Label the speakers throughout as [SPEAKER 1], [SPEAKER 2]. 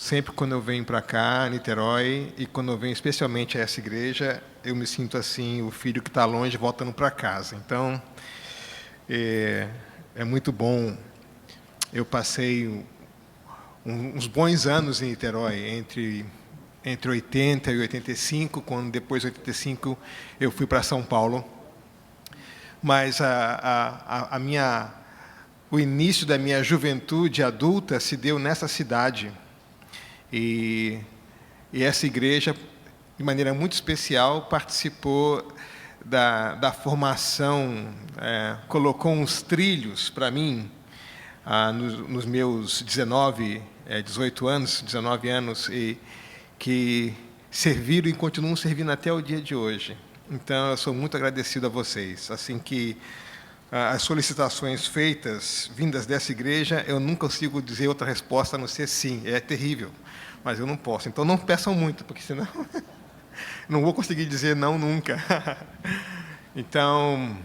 [SPEAKER 1] sempre quando eu venho para cá, Niterói, e quando eu venho especialmente a essa igreja, eu me sinto assim, o filho que está longe voltando para casa. Então, é muito bom. Eu passei uns bons anos em Niterói, entre 80 e 85, quando depois de 85 eu fui para São Paulo. Mas o início da minha juventude adulta se deu nessa cidade. E essa igreja, de maneira muito especial, participou da formação, colocou uns trilhos para mim, nos meus 19 anos, e que serviram e continuam servindo até o dia de hoje. Então, eu sou muito agradecido a vocês. Assim que as solicitações feitas, vindas dessa igreja, eu nunca consigo dizer outra resposta a não ser sim. É terrível, mas eu não posso. Então, não peçam muito, porque senão não vou conseguir dizer não nunca. Então,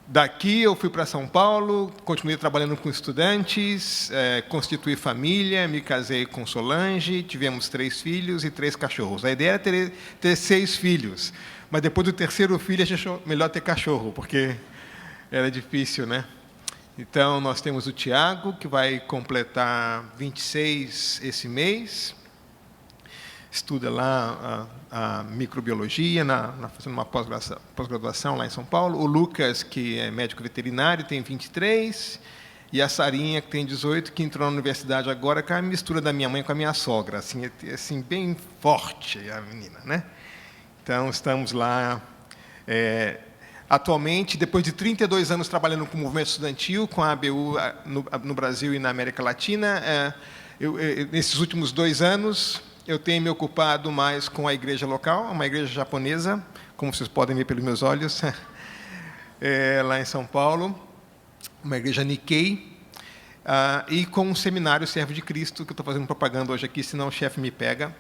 [SPEAKER 1] daqui eu fui para São Paulo, continuei trabalhando com estudantes, constituí família, me casei com Solange, tivemos 3 filhos e 3 cachorros. A ideia era ter 6 filhos, mas depois do terceiro filho a gente achou melhor ter cachorro, porque era difícil, né? Então, nós temos o Tiago, que vai completar 26 esse mês, estuda lá a microbiologia, fazendo uma pós-graduação lá em São Paulo. O Lucas, que é médico veterinário, tem 23, e a Sarinha, que tem 18, que entrou na universidade agora, com a mistura da minha mãe com a minha sogra, assim bem forte a menina, né? Então, estamos lá. Atualmente, depois de 32 anos trabalhando com o movimento estudantil, com a ABU no Brasil e na América Latina, nesses últimos 2 anos, eu tenho me ocupado mais com a igreja local, uma igreja japonesa, como vocês podem ver pelos meus olhos, lá em São Paulo, uma igreja Nikkei, e com um seminário Servo de Cristo, que eu estou fazendo propaganda hoje aqui, senão o chefe me pega.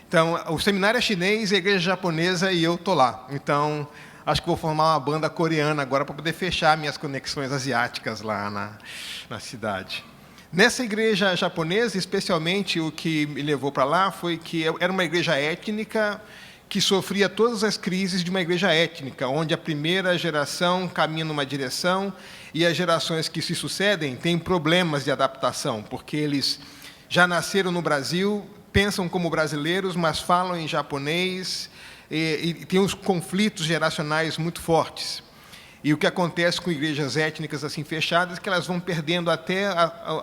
[SPEAKER 1] Então, o seminário é chinês, a igreja é japonesa, e eu estou lá. Então, acho que vou formar uma banda coreana agora para poder fechar minhas conexões asiáticas lá na cidade. Nessa igreja japonesa, especialmente, o que me levou para lá foi que era uma igreja étnica que sofria todas as crises de uma igreja étnica, onde a primeira geração caminha numa direção e as gerações que se sucedem têm problemas de adaptação, porque eles já nasceram no Brasil, pensam como brasileiros, mas falam em japonês, e tem uns conflitos geracionais muito fortes. E o que acontece com igrejas étnicas assim fechadas é que elas vão perdendo até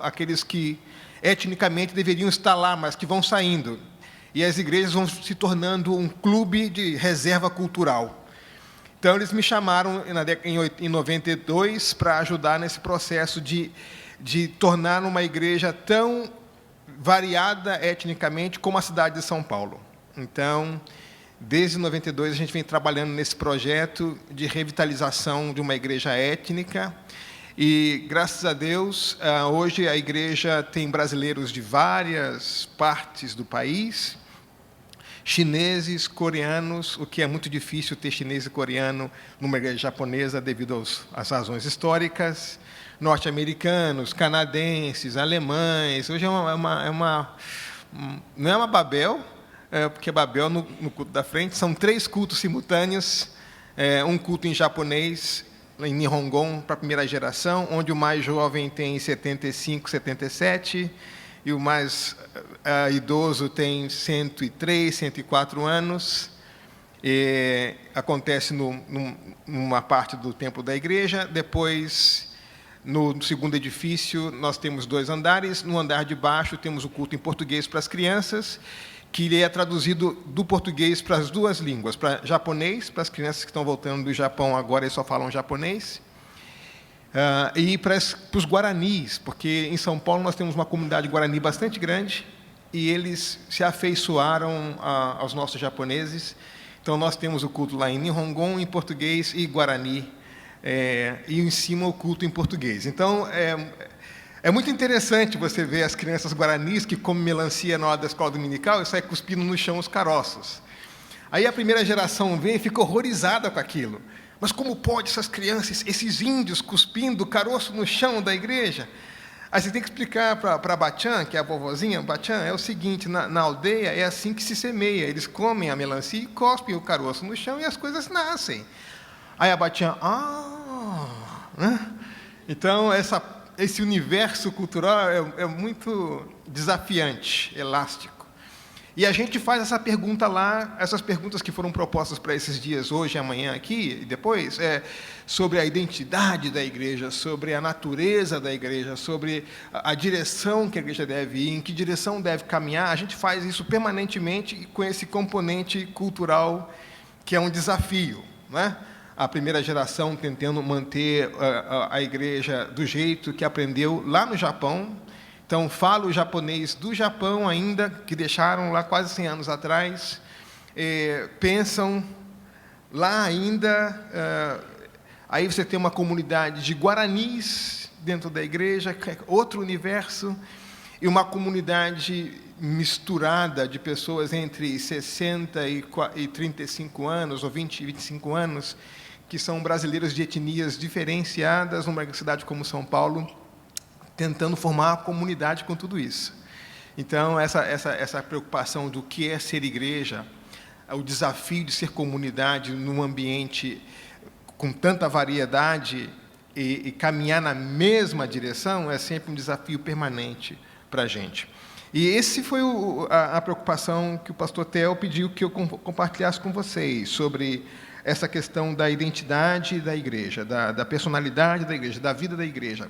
[SPEAKER 1] aqueles que etnicamente deveriam estar lá, mas que vão saindo. E as igrejas vão se tornando um clube de reserva cultural. Então, eles me chamaram em 92 para ajudar nesse processo de tornar uma igreja tão variada etnicamente como a cidade de São Paulo. Então, desde 92, a gente vem trabalhando nesse projeto de revitalização de uma igreja étnica e, graças a Deus, hoje a igreja tem brasileiros de várias partes do país, chineses, coreanos, o que é muito difícil ter chinês e coreano numa igreja japonesa devido às razões históricas, norte-americanos, canadenses, alemães. Hoje não é uma Babel, porque Babel, no culto da frente, são 3 cultos simultâneos, um culto em japonês, em Nihongon, para a primeira geração, onde o mais jovem tem 75, 77, e o mais idoso tem 103, 104 anos. Acontece numa parte do templo da igreja. Depois, no segundo edifício, nós temos 2 andares. No andar de baixo, temos o culto em português para as crianças, que é traduzido do português para as 2 línguas, para japonês, para as crianças que estão voltando do Japão agora e só falam japonês, e para os guaranis, porque em São Paulo nós temos uma comunidade guarani bastante grande, e eles se afeiçoaram aos nossos japoneses. Então, nós temos o culto lá em Nihongon, em português, e guarani, e em cima o culto em português. Então, é muito interessante você ver as crianças guaranis que comem melancia na hora da escola dominical e saem cuspindo no chão os caroços. Aí a primeira geração vem e fica horrorizada com aquilo. Mas como pode essas crianças, esses índios cuspindo caroço no chão da igreja? Aí você tem que explicar para a Bachan, que é a vovozinha, Bachan, é o seguinte, na aldeia é assim que se semeia, eles comem a melancia e cospem o caroço no chão e as coisas nascem. Aí a Bachan, né? Então, esse universo cultural é muito desafiante, elástico. E a gente faz essa pergunta lá, essas perguntas que foram propostas para esses dias, hoje, amanhã, aqui e depois, sobre a identidade da igreja, sobre a natureza da igreja, sobre a direção que a igreja deve ir, em que direção deve caminhar. A gente faz isso permanentemente com esse componente cultural que é um desafio, né? A primeira geração tentando manter a igreja do jeito que aprendeu lá no Japão. Então, falo japonês do Japão ainda, que deixaram lá quase 100 anos atrás, pensam lá ainda, aí você tem uma comunidade de guaranis dentro da igreja, outro universo, e uma comunidade misturada de pessoas entre 60 e 35 anos, ou 20 e 25 anos, que são brasileiros de etnias diferenciadas, numa cidade como São Paulo, tentando formar uma comunidade com tudo isso. Então, essa preocupação do que é ser igreja, o desafio de ser comunidade num ambiente com tanta variedade e caminhar na mesma direção, é sempre um desafio permanente para a gente. E esse foi a preocupação que o pastor Theo pediu que eu compartilhasse com vocês, sobre essa questão da identidade da igreja, da personalidade da igreja, da vida da igreja.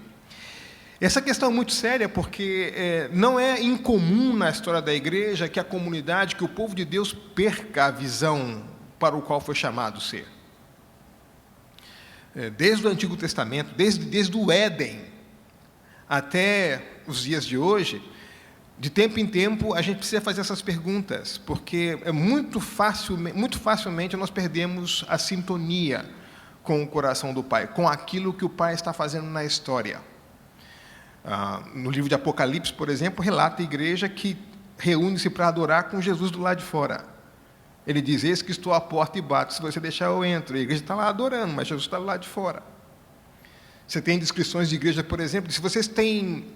[SPEAKER 1] Essa questão é muito séria porque não é incomum na história da igreja que a comunidade, que o povo de Deus perca a visão para o qual foi chamado ser. Desde o Antigo Testamento, desde o Éden até os dias de hoje, de tempo em tempo a gente precisa fazer essas perguntas, porque muito facilmente nós perdemos a sintonia com o coração do Pai, com aquilo que o Pai está fazendo na história. No livro de Apocalipse, por exemplo, relata a igreja que reúne-se para adorar com Jesus do lado de fora. Ele diz: eis que estou à porta e bato, se você deixar eu entro. E a igreja está lá adorando, mas Jesus está do lado de fora. Você tem descrições de igreja, por exemplo, se vocês têm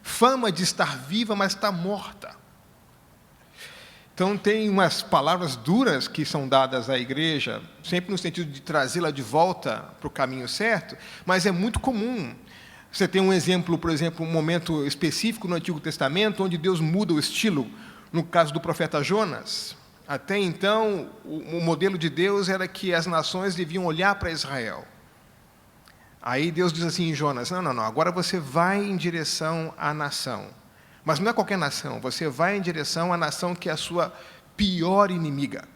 [SPEAKER 1] fama de estar viva, mas está morta. Então, tem umas palavras duras que são dadas à igreja, sempre no sentido de trazê-la de volta para o caminho certo, mas é muito comum. Você tem um exemplo, por exemplo, um momento específico no Antigo Testamento, onde Deus muda o estilo, no caso do profeta Jonas. Até então, o modelo de Deus era que as nações deviam olhar para Israel. Aí Deus diz assim em Jonas: não, agora você vai em direção à nação. Mas não é qualquer nação, você vai em direção à nação que é a sua pior inimiga.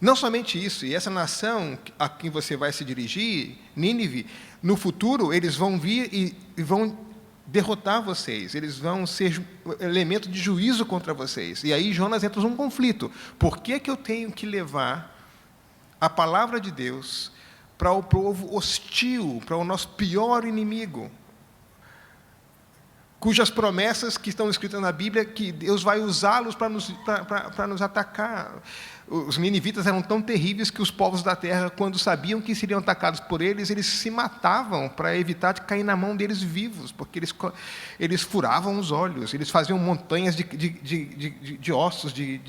[SPEAKER 1] Não somente isso, e essa nação a quem você vai se dirigir, Nínive, no futuro eles vão vir e vão derrotar vocês, eles vão ser elemento de juízo contra vocês. E aí Jonas entra num conflito. Por que eu tenho que levar a palavra de Deus para o povo hostil, para o nosso pior inimigo, cujas promessas que estão escritas na Bíblia, que Deus vai usá-los para nos atacar? Os ninivitas eram tão terríveis que os povos da terra, quando sabiam que seriam atacados por eles se matavam para evitar de cair na mão deles vivos, porque eles furavam os olhos, eles faziam montanhas de ossos, de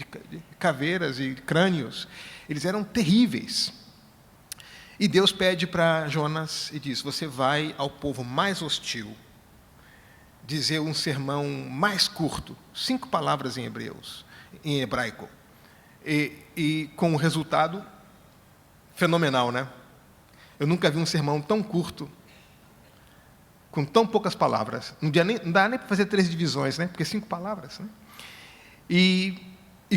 [SPEAKER 1] caveiras e crânios. Eles eram terríveis. E Deus pede para Jonas e diz: você vai ao povo mais hostil, dizer um sermão mais curto, 5 palavras em hebraico, e com um resultado fenomenal, né? Eu nunca vi um sermão tão curto, com tão poucas palavras. Não dá nem para fazer 3 divisões, né? Porque 5 palavras, né? E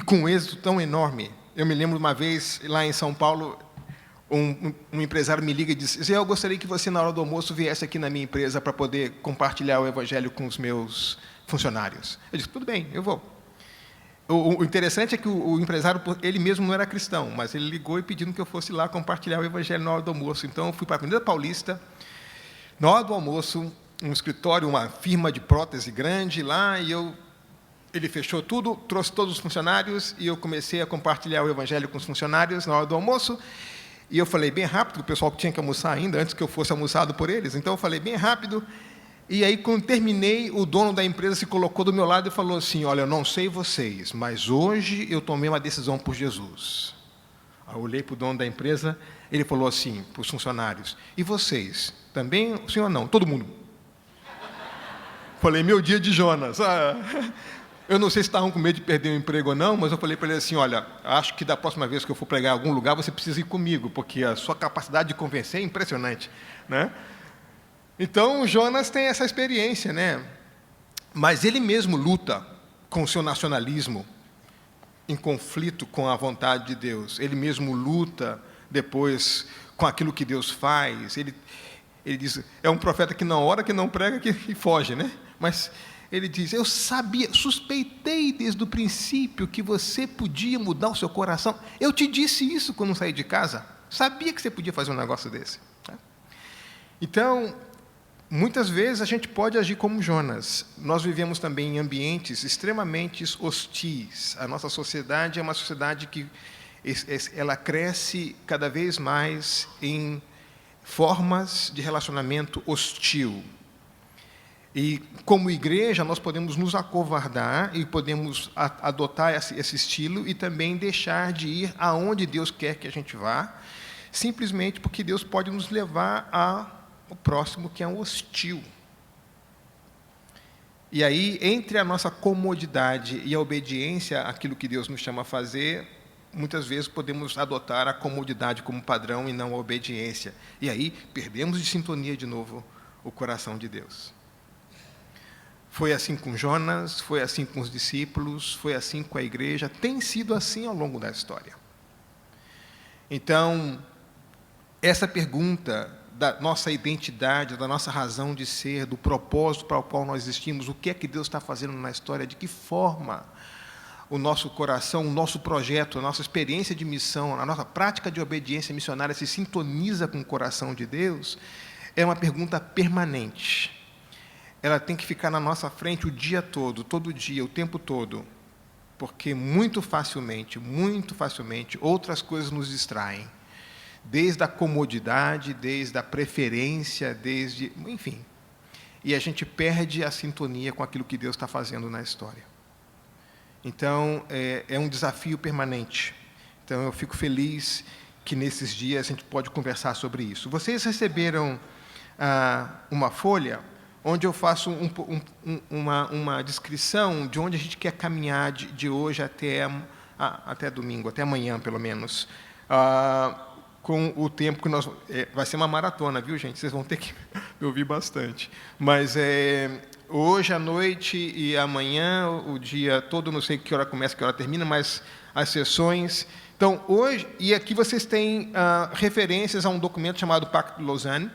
[SPEAKER 1] com um êxito tão enorme. Eu me lembro uma vez, lá em São Paulo, um empresário me liga e diz: Zé, eu gostaria que você, na hora do almoço, viesse aqui na minha empresa para poder compartilhar o evangelho com os meus funcionários. Eu disse: tudo bem, eu vou. O interessante é que o empresário, ele mesmo não era cristão, mas ele ligou e pedindo que eu fosse lá compartilhar o evangelho na hora do almoço. Então, eu fui para a Avenida Paulista, na hora do almoço, um escritório, uma firma de prótese grande lá, e ele fechou tudo, trouxe todos os funcionários, e eu comecei a compartilhar o evangelho com os funcionários na hora do almoço. E eu falei bem rápido, o pessoal que tinha que almoçar ainda, antes que eu fosse almoçado por eles. Então, eu falei bem rápido, E aí, quando terminei, o dono da empresa se colocou do meu lado e falou assim: olha, eu não sei vocês, mas hoje eu tomei uma decisão por Jesus. Aí eu olhei para o dono da empresa, ele falou assim para os funcionários: e vocês? Também, o senhor não? Todo mundo. Falei: meu dia de Jonas. Eu não sei se estavam com medo de perder o emprego ou não, mas eu falei para ele assim: olha, acho que da próxima vez que eu for pregar em algum lugar, você precisa ir comigo, porque a sua capacidade de convencer é impressionante, né? Então, Jonas tem essa experiência, né? Mas ele mesmo luta com o seu nacionalismo, em conflito com a vontade de Deus. Ele mesmo luta depois com aquilo que Deus faz. Ele diz, é um profeta que na hora que não prega, que foge, né? Mas ele diz: eu sabia, suspeitei desde o princípio que você podia mudar o seu coração. Eu te disse isso quando saí de casa. Sabia que você podia fazer um negócio desse. Então, muitas vezes a gente pode agir como Jonas. Nós vivemos também em ambientes extremamente hostis. A nossa sociedade é uma sociedade que ela cresce cada vez mais em formas de relacionamento hostil. E, como igreja, nós podemos nos acovardar e podemos adotar esse estilo e também deixar de ir aonde Deus quer que a gente vá, simplesmente porque Deus pode nos levar ao próximo que é um hostil. E aí, entre a nossa comodidade e a obediência àquilo que Deus nos chama a fazer, muitas vezes podemos adotar a comodidade como padrão e não a obediência. E aí, perdemos de sintonia de novo o coração de Deus. Foi assim com Jonas, foi assim com os discípulos, foi assim com a igreja, tem sido assim ao longo da história. Então, essa pergunta da nossa identidade, da nossa razão de ser, do propósito para o qual nós existimos, o que é que Deus está fazendo na história, de que forma o nosso coração, o nosso projeto, a nossa experiência de missão, a nossa prática de obediência missionária se sintoniza com o coração de Deus, é uma pergunta permanente. Ela tem que ficar na nossa frente o dia todo dia, o tempo todo, porque muito facilmente, outras coisas nos distraem, desde a comodidade, desde a preferência, enfim, e a gente perde a sintonia com aquilo que Deus está fazendo na história. Então, é um desafio permanente. Então, eu fico feliz que nesses dias a gente pode conversar sobre isso. Vocês receberam uma folha onde eu faço uma descrição de onde a gente quer caminhar de hoje até domingo, até amanhã, pelo menos, com o tempo que nós... vai ser uma maratona, viu, gente? Vocês vão ter que me ouvir bastante. Mas hoje à noite e amanhã, o dia todo, não sei que hora começa, que hora termina, mas as sessões... Então, hoje... E aqui vocês têm referências a um documento chamado Pacto de Lausanne,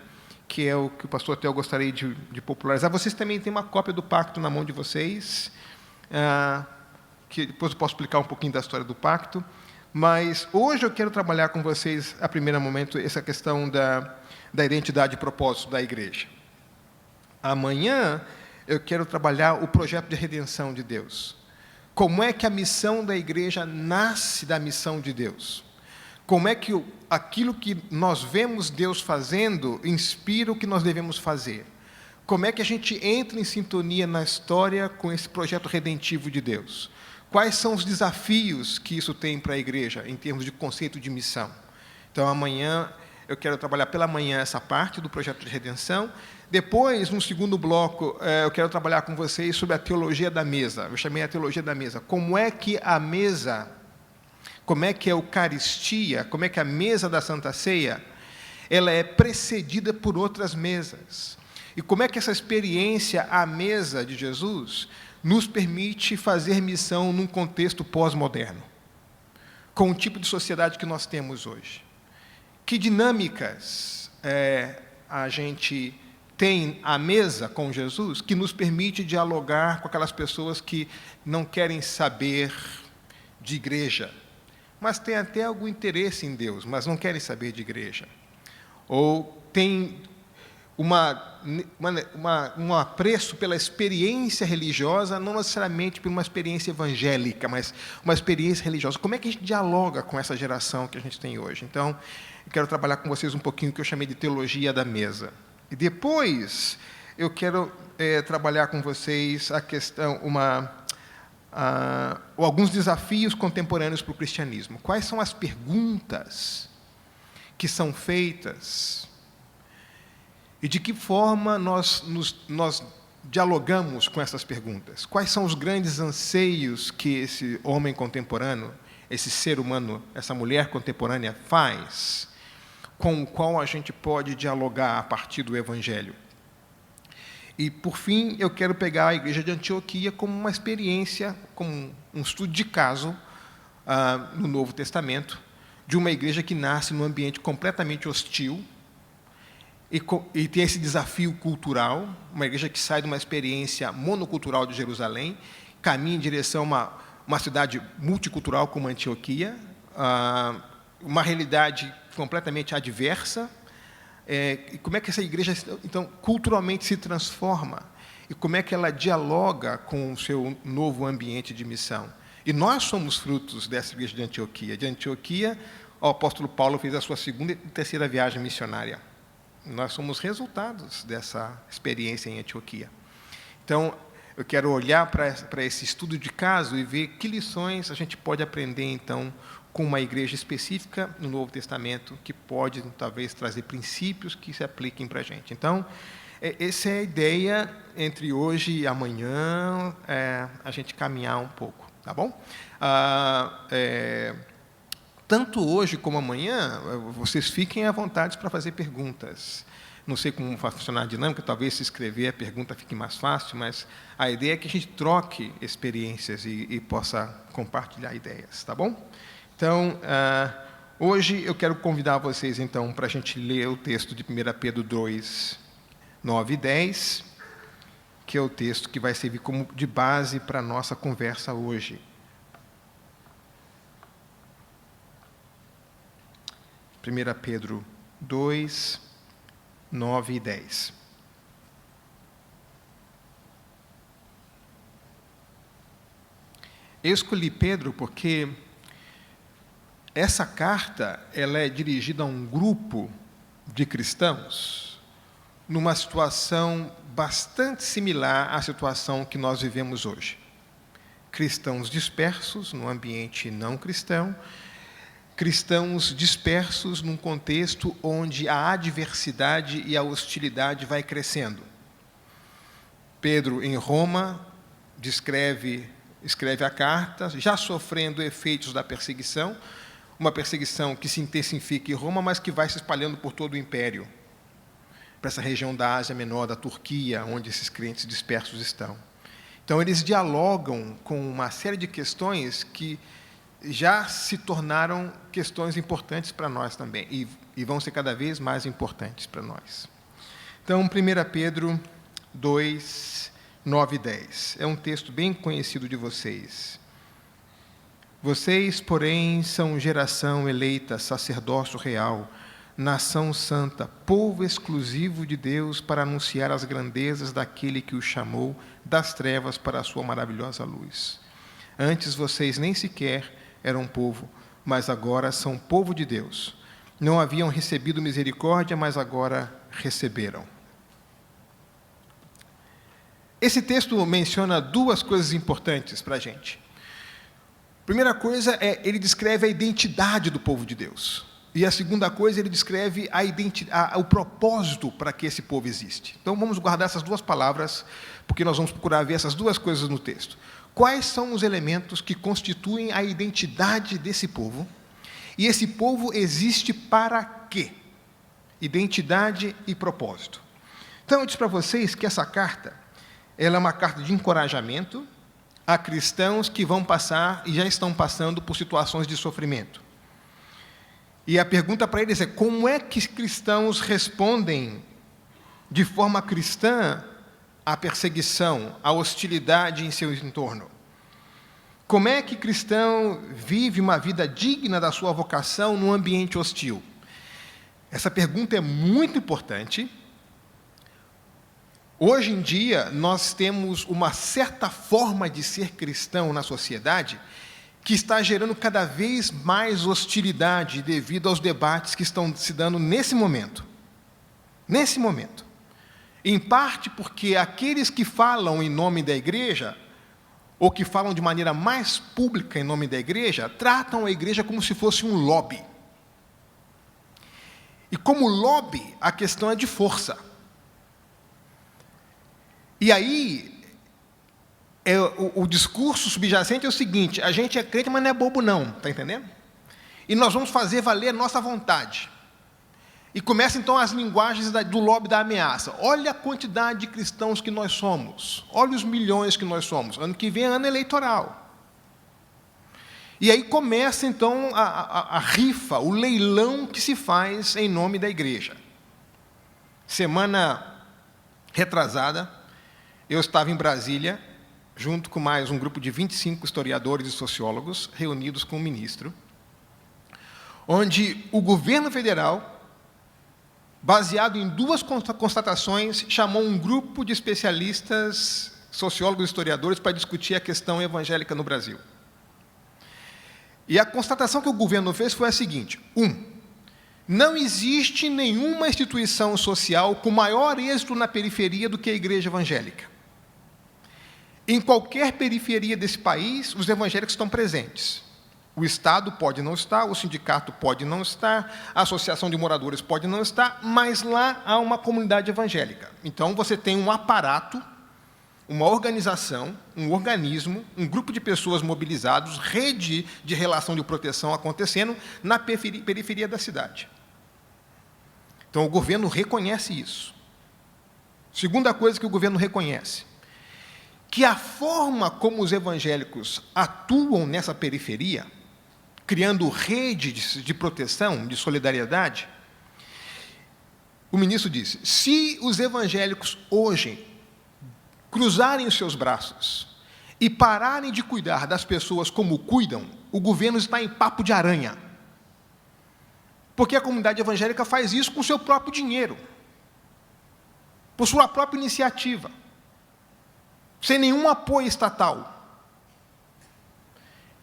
[SPEAKER 1] que é o que o pastor Theo gostaria de popularizar. Vocês também têm uma cópia do pacto na mão de vocês, que depois eu posso explicar um pouquinho da história do pacto. Mas hoje eu quero trabalhar com vocês, a primeiro momento, essa questão da identidade e propósito da igreja. Amanhã eu quero trabalhar o projeto de redenção de Deus. Como é que a missão da igreja nasce da missão de Deus? Como é que aquilo que nós vemos Deus fazendo inspira o que nós devemos fazer? Como é que a gente entra em sintonia na história com esse projeto redentivo de Deus? Quais são os desafios que isso tem para a igreja, em termos de conceito de missão? Então, amanhã, eu quero trabalhar pela manhã essa parte do projeto de redenção. Depois, no segundo bloco, eu quero trabalhar com vocês sobre a teologia da mesa. Eu chamei a teologia da mesa. Como é que a mesa... Como é que a Eucaristia, como é que a mesa da Santa Ceia, ela é precedida por outras mesas. E como é que essa experiência à mesa de Jesus nos permite fazer missão num contexto pós-moderno, com o tipo de sociedade que nós temos hoje. Que dinâmicas a gente tem à mesa com Jesus que nos permite dialogar com aquelas pessoas que não querem saber de igreja, mas têm até algum interesse em Deus, mas não querem saber de igreja. Ou têm um apreço pela experiência religiosa, não necessariamente por uma experiência evangélica, mas uma experiência religiosa. Como é que a gente dialoga com essa geração que a gente tem hoje? Então, eu quero trabalhar com vocês um pouquinho o que eu chamei de teologia da mesa. E depois, eu quero trabalhar com vocês a questão, alguns desafios contemporâneos para o cristianismo. Quais são as perguntas que são feitas e de que forma nós dialogamos com essas perguntas? Quais são os grandes anseios que esse homem contemporâneo, esse ser humano, essa mulher contemporânea faz, com o qual a gente pode dialogar a partir do Evangelho? E, por fim, eu quero pegar a igreja de Antioquia como uma experiência, como um estudo de caso no Novo Testamento, de uma igreja que nasce num ambiente completamente hostil e tem esse desafio cultural, uma igreja que sai de uma experiência monocultural de Jerusalém, caminha em direção a uma cidade multicultural como Antioquia, uma realidade completamente adversa. E como é que essa igreja, então, culturalmente se transforma? E como é que ela dialoga com o seu novo ambiente de missão? E nós somos frutos dessa igreja de Antioquia. De Antioquia, o apóstolo Paulo fez a sua segunda e terceira viagem missionária. Nós somos resultados dessa experiência em Antioquia. Então, eu quero olhar para esse estudo de caso e ver que lições a gente pode aprender, então, com uma igreja específica no Novo Testamento, que pode, talvez, trazer princípios que se apliquem para a gente. Então, essa é a ideia entre hoje e amanhã, a gente caminhar um pouco, tá bom? Tanto hoje como amanhã, vocês fiquem à vontade para fazer perguntas. Não sei como vai funcionar a dinâmica, talvez se escrever a pergunta fique mais fácil, mas a ideia é que a gente troque experiências e possa compartilhar ideias, tá bom? Então, hoje eu quero convidar vocês, então, para a gente ler o texto de 1 Pedro 2, 9 e 10, que é o texto que vai servir como de base para a nossa conversa hoje. 1 Pedro 2, 9 e 10. Eu escolhi Pedro porque essa carta ela é dirigida a um grupo de cristãos numa situação bastante similar à situação que nós vivemos hoje. Cristãos dispersos no ambiente não cristão, cristãos dispersos num contexto onde a adversidade e a hostilidade vai crescendo. Pedro, em Roma, escreve a carta, já sofrendo efeitos da perseguição, uma perseguição que se intensifica em Roma, mas que vai se espalhando por todo o império, para essa região da Ásia Menor, da Turquia, onde esses crentes dispersos estão. Então, eles dialogam com uma série de questões que já se tornaram questões importantes para nós também, e vão ser cada vez mais importantes para nós. Então, 1 Pedro 2, 9 e 10. É um texto bem conhecido de vocês. Vocês, porém, são geração eleita, sacerdócio real, nação santa, povo exclusivo de Deus para anunciar as grandezas daquele que os chamou das trevas para a sua maravilhosa luz. Antes vocês nem sequer eram povo, mas agora são povo de Deus. Não haviam recebido misericórdia, mas agora receberam. Esse texto menciona duas coisas importantes para a gente. Primeira coisa ele descreve a identidade do povo de Deus. E a segunda coisa, ele descreve o propósito para que esse povo existe. Então, vamos guardar essas duas palavras, porque nós vamos procurar ver essas duas coisas no texto. Quais são os elementos que constituem a identidade desse povo? E esse povo existe para quê? Identidade e propósito. Então, eu disse para vocês que essa carta ela é uma carta de encorajamento a cristãos que vão passar e já estão passando por situações de sofrimento. E a pergunta para eles é: como é que cristãos respondem de forma cristã à perseguição, à hostilidade em seu entorno? Como é que cristão vive uma vida digna da sua vocação num ambiente hostil? Essa pergunta é muito importante. Hoje em dia, nós temos uma certa forma de ser cristão na sociedade que está gerando cada vez mais hostilidade devido aos debates que estão se dando nesse momento. Nesse momento. Em parte porque aqueles que falam em nome da igreja, ou que falam de maneira mais pública em nome da igreja, tratam a igreja como se fosse um lobby. E como lobby, a questão é de força. E aí, o discurso subjacente é o seguinte: a gente é crente, mas não é bobo não, está entendendo? E nós vamos fazer valer a nossa vontade. E começa então as linguagens do lobby da ameaça. Olha a quantidade de cristãos que nós somos. Olha os milhões que nós somos. Ano que vem é ano eleitoral. E aí começa então a rifa, o leilão que se faz em nome da igreja. Semana retrasada, eu estava em Brasília, junto com mais um grupo de 25 historiadores e sociólogos, reunidos com o ministro, onde o governo federal, baseado em duas constatações, chamou um grupo de especialistas, sociólogos e historiadores, para discutir a questão evangélica no Brasil. E a constatação que o governo fez foi a seguinte: não existe nenhuma instituição social com maior êxito na periferia do que a igreja evangélica. Em qualquer periferia desse país, os evangélicos estão presentes. O Estado pode não estar, o sindicato pode não estar, a associação de moradores pode não estar, mas lá há uma comunidade evangélica. Então, você tem um aparato, uma organização, um organismo, um grupo de pessoas mobilizados, rede de relação de proteção acontecendo na periferia da cidade. Então, o governo reconhece isso. Segunda coisa que o governo reconhece: que a forma como os evangélicos atuam nessa periferia, criando rede de proteção, de solidariedade. O ministro disse: se os evangélicos hoje cruzarem os seus braços e pararem de cuidar das pessoas como cuidam, o governo está em papo de aranha. Porque a comunidade evangélica faz isso com o seu próprio dinheiro, por sua própria iniciativa, sem nenhum apoio estatal.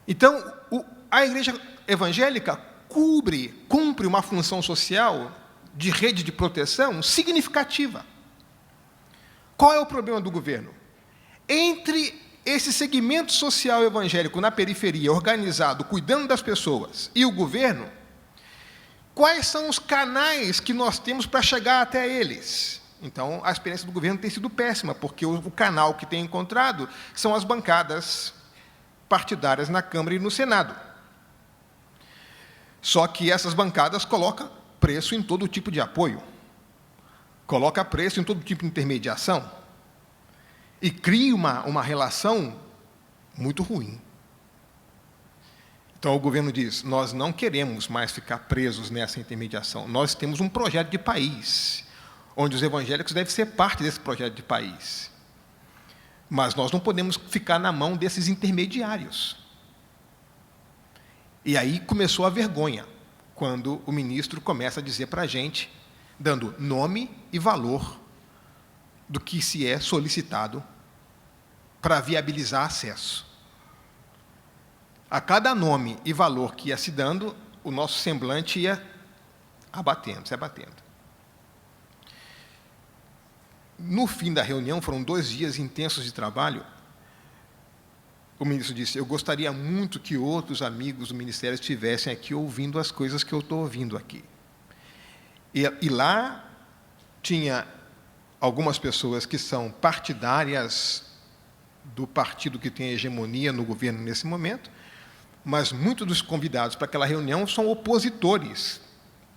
[SPEAKER 1] Então, a igreja evangélica cumpre uma função social de rede de proteção significativa. Qual é o problema do governo? Entre esse segmento social evangélico na periferia, organizado, cuidando das pessoas, e o governo, quais são os canais que nós temos para chegar até eles? Então, a experiência do governo tem sido péssima, porque o canal que tem encontrado são as bancadas partidárias na Câmara e no Senado. Só que essas bancadas colocam preço em todo tipo de apoio, coloca preço em todo tipo de intermediação e cria uma relação muito ruim. Então, o governo diz: nós não queremos mais ficar presos nessa intermediação, nós temos um projeto de país, onde os evangélicos devem ser parte desse projeto de país. Mas nós não podemos ficar na mão desses intermediários. E aí começou a vergonha, quando o ministro começa a dizer para a gente, dando nome e valor do que se é solicitado para viabilizar acesso. A cada nome e valor que ia se dando, o nosso semblante ia se abatendo. No fim da reunião, foram 2 dias intensos de trabalho, o ministro disse: eu gostaria muito que outros amigos do Ministério estivessem aqui ouvindo as coisas que eu estou ouvindo aqui. E lá tinha algumas pessoas que são partidárias do partido que tem hegemonia no governo nesse momento, mas muitos dos convidados para aquela reunião são opositores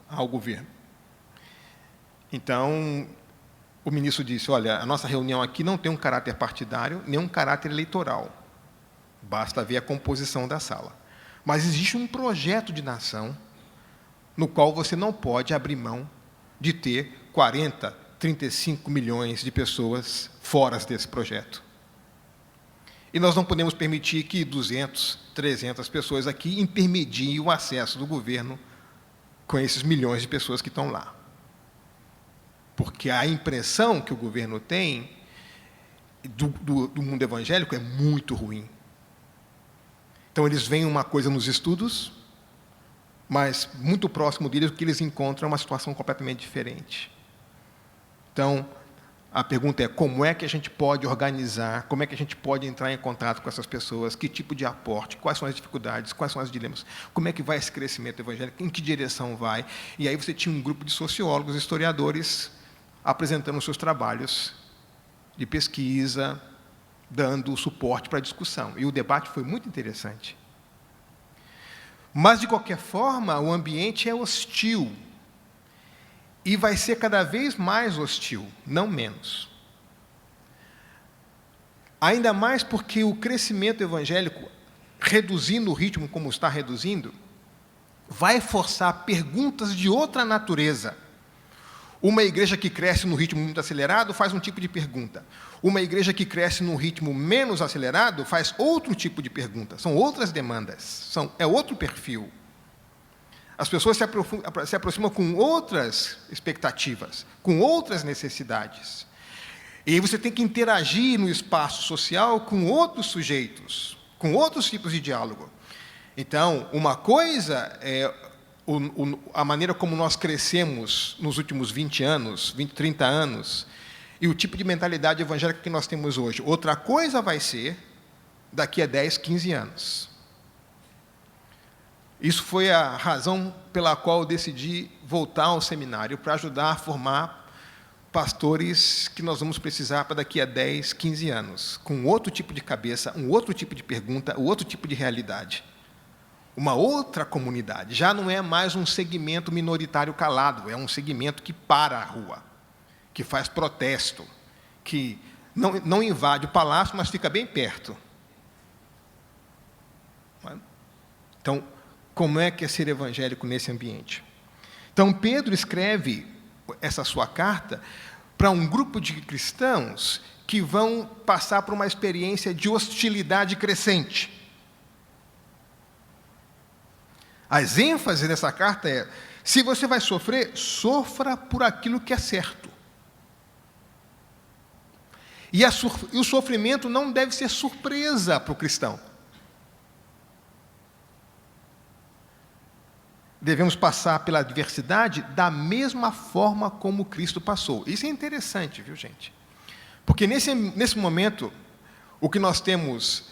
[SPEAKER 1] ao governo. Então, o ministro disse: olha, a nossa reunião aqui não tem um caráter partidário, nem um caráter eleitoral. Basta ver a composição da sala. Mas existe um projeto de nação no qual você não pode abrir mão de ter 40, 35 milhões de pessoas fora desse projeto. E nós não podemos permitir que 200, 300 pessoas aqui intermediem o acesso do governo com esses milhões de pessoas que estão lá. Porque a impressão que o governo tem do mundo evangélico é muito ruim. Então, eles veem uma coisa nos estudos, mas muito próximo deles, o que eles encontram é uma situação completamente diferente. Então, A pergunta é como é que a gente pode organizar, como é que a gente pode entrar em contato com essas pessoas, que tipo de aporte, quais são as dificuldades, quais são os dilemas, como é que vai esse crescimento evangélico, em que direção vai. E aí você tinha um grupo de sociólogos, historiadores, apresentando os seus trabalhos de pesquisa, dando suporte para a discussão. E o debate foi muito interessante. Mas, de qualquer forma, o ambiente é hostil. E vai ser cada vez mais hostil, não menos. Ainda mais porque o crescimento evangélico, reduzindo o ritmo como está reduzindo, vai forçar perguntas de outra natureza. Uma igreja que cresce num ritmo muito acelerado faz um tipo de pergunta. Uma igreja que cresce num ritmo menos acelerado faz outro tipo de pergunta. São outras demandas, é outro perfil. As pessoas se aproximam com outras expectativas, com outras necessidades. E aí você tem que interagir no espaço social com outros sujeitos, com outros tipos de diálogo. Então, uma coisa é a maneira como nós crescemos nos últimos 20 anos, 20, 30 anos, e o tipo de mentalidade evangélica que nós temos hoje. Outra coisa vai ser daqui a 10, 15 anos. Isso foi a razão pela qual eu decidi voltar ao seminário, para ajudar a formar pastores que nós vamos precisar para daqui a 10, 15 anos, com outro tipo de cabeça, um outro tipo de pergunta, um outro tipo de realidade. Uma outra comunidade. Já não é mais um segmento minoritário calado, é um segmento que para a rua, que faz protesto, que não invade o palácio, mas fica bem perto. Então, como é que é ser evangélico nesse ambiente? Então, Pedro escreve essa sua carta para um grupo de cristãos que vão passar por uma experiência de hostilidade crescente. As ênfases dessa carta é: se você vai sofrer, sofra por aquilo que é certo. E o sofrimento não deve ser surpresa para o cristão. Devemos passar pela adversidade da mesma forma como Cristo passou. Isso é interessante, viu, gente? Porque nesse momento, o que nós temos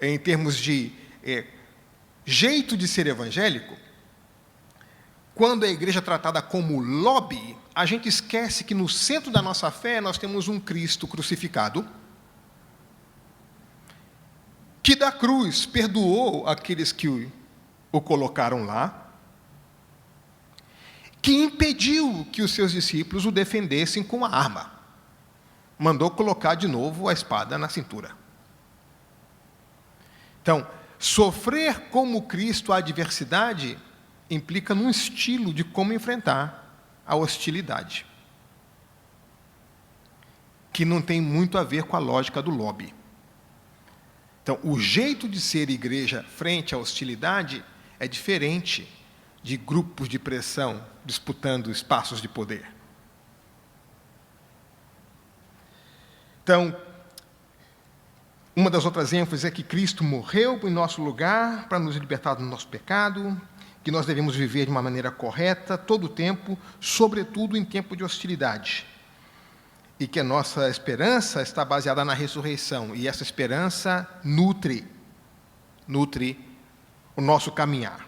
[SPEAKER 1] em termos de jeito de ser evangélico, quando a igreja é tratada como lobby, a gente esquece que no centro da nossa fé nós temos um Cristo crucificado, que da cruz perdoou aqueles que o colocaram lá, que impediu que os seus discípulos o defendessem com a arma. Mandou colocar de novo a espada na cintura. Então, sofrer como Cristo a adversidade implica num estilo de como enfrentar a hostilidade, que não tem muito a ver com a lógica do lobby. Então, o jeito de ser igreja frente à hostilidade é diferente de grupos de pressão disputando espaços de poder. Então, uma das outras ênfases é que Cristo morreu em nosso lugar para nos libertar do nosso pecado, que nós devemos viver de uma maneira correta todo o tempo, sobretudo em tempo de hostilidade, e que a nossa esperança está baseada na ressurreição, e essa esperança nutre o nosso caminhar.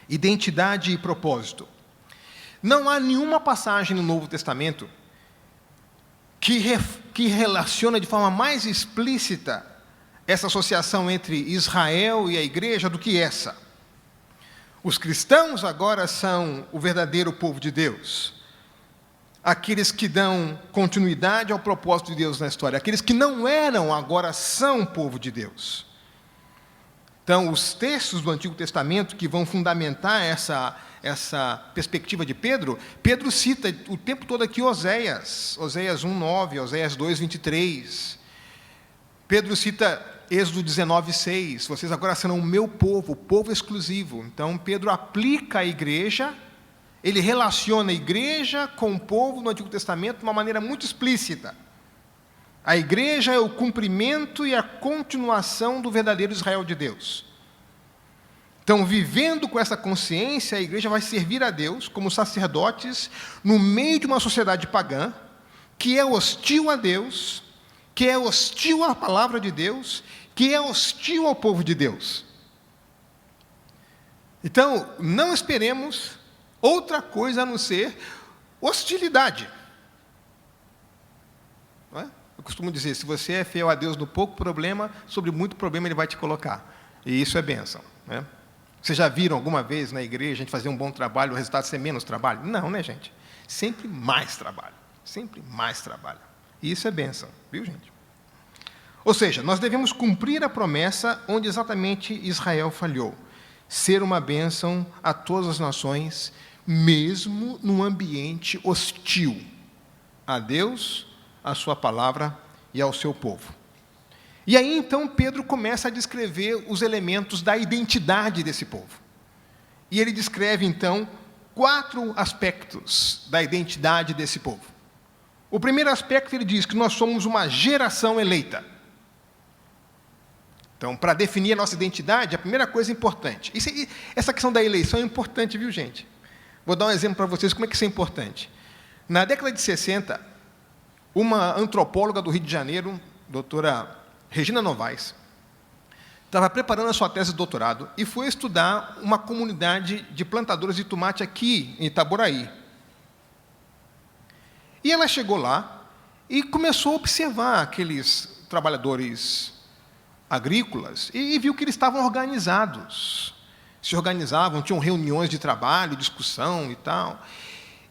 [SPEAKER 1] Identidade e propósito. Não há nenhuma passagem no Novo Testamento que relaciona de forma mais explícita essa associação entre Israel e a igreja do que essa. Os cristãos agora são o verdadeiro povo de Deus. Aqueles que dão continuidade ao propósito de Deus na história. Aqueles que não eram, agora são povo de Deus. Então, os textos do Antigo Testamento que vão fundamentar essa perspectiva de Pedro, Pedro cita o tempo todo aqui Oséias 1:9, Oséias 2:23. Pedro cita Êxodo 19:6, vocês agora serão o meu povo, povo exclusivo. Então, Pedro aplica a igreja, ele relaciona a igreja com o povo no Antigo Testamento de uma maneira muito explícita. A igreja é o cumprimento e a continuação do verdadeiro Israel de Deus. Então, vivendo com essa consciência, a igreja vai servir a Deus como sacerdotes no meio de uma sociedade pagã, que é hostil a Deus, que é hostil à palavra de Deus, que é hostil ao povo de Deus. Então, não esperemos outra coisa a não ser hostilidade. Não é? Eu costumo dizer, se você é fiel a Deus no pouco problema, sobre muito problema Ele vai te colocar. E isso é bênção. Né? Vocês já viram alguma vez na igreja a gente fazer um bom trabalho, o resultado ser menos trabalho? Não, né, gente? Sempre mais trabalho. Sempre mais trabalho. E isso é bênção, viu, gente? Ou seja, nós devemos cumprir a promessa onde exatamente Israel falhou. Ser uma bênção a todas as nações, mesmo num ambiente hostil a Deus, a sua palavra e ao seu povo. E aí, então, Pedro começa a descrever os elementos da identidade desse povo. E ele descreve, então, 4 aspectos da identidade desse povo. O primeiro aspecto, ele diz que nós somos uma geração eleita. Então, para definir a nossa identidade, a primeira coisa importante. Essa questão da eleição é importante, viu, gente? Vou dar um exemplo para vocês como é que isso é importante. Na década de 60, uma antropóloga do Rio de Janeiro, doutora Regina Novaes, estava preparando a sua tese de doutorado e foi estudar uma comunidade de plantadores de tomate aqui em Itaboraí. E ela chegou lá e começou a observar aqueles trabalhadores agrícolas e viu que eles estavam organizados. Se organizavam, tinham reuniões de trabalho, discussão e tal.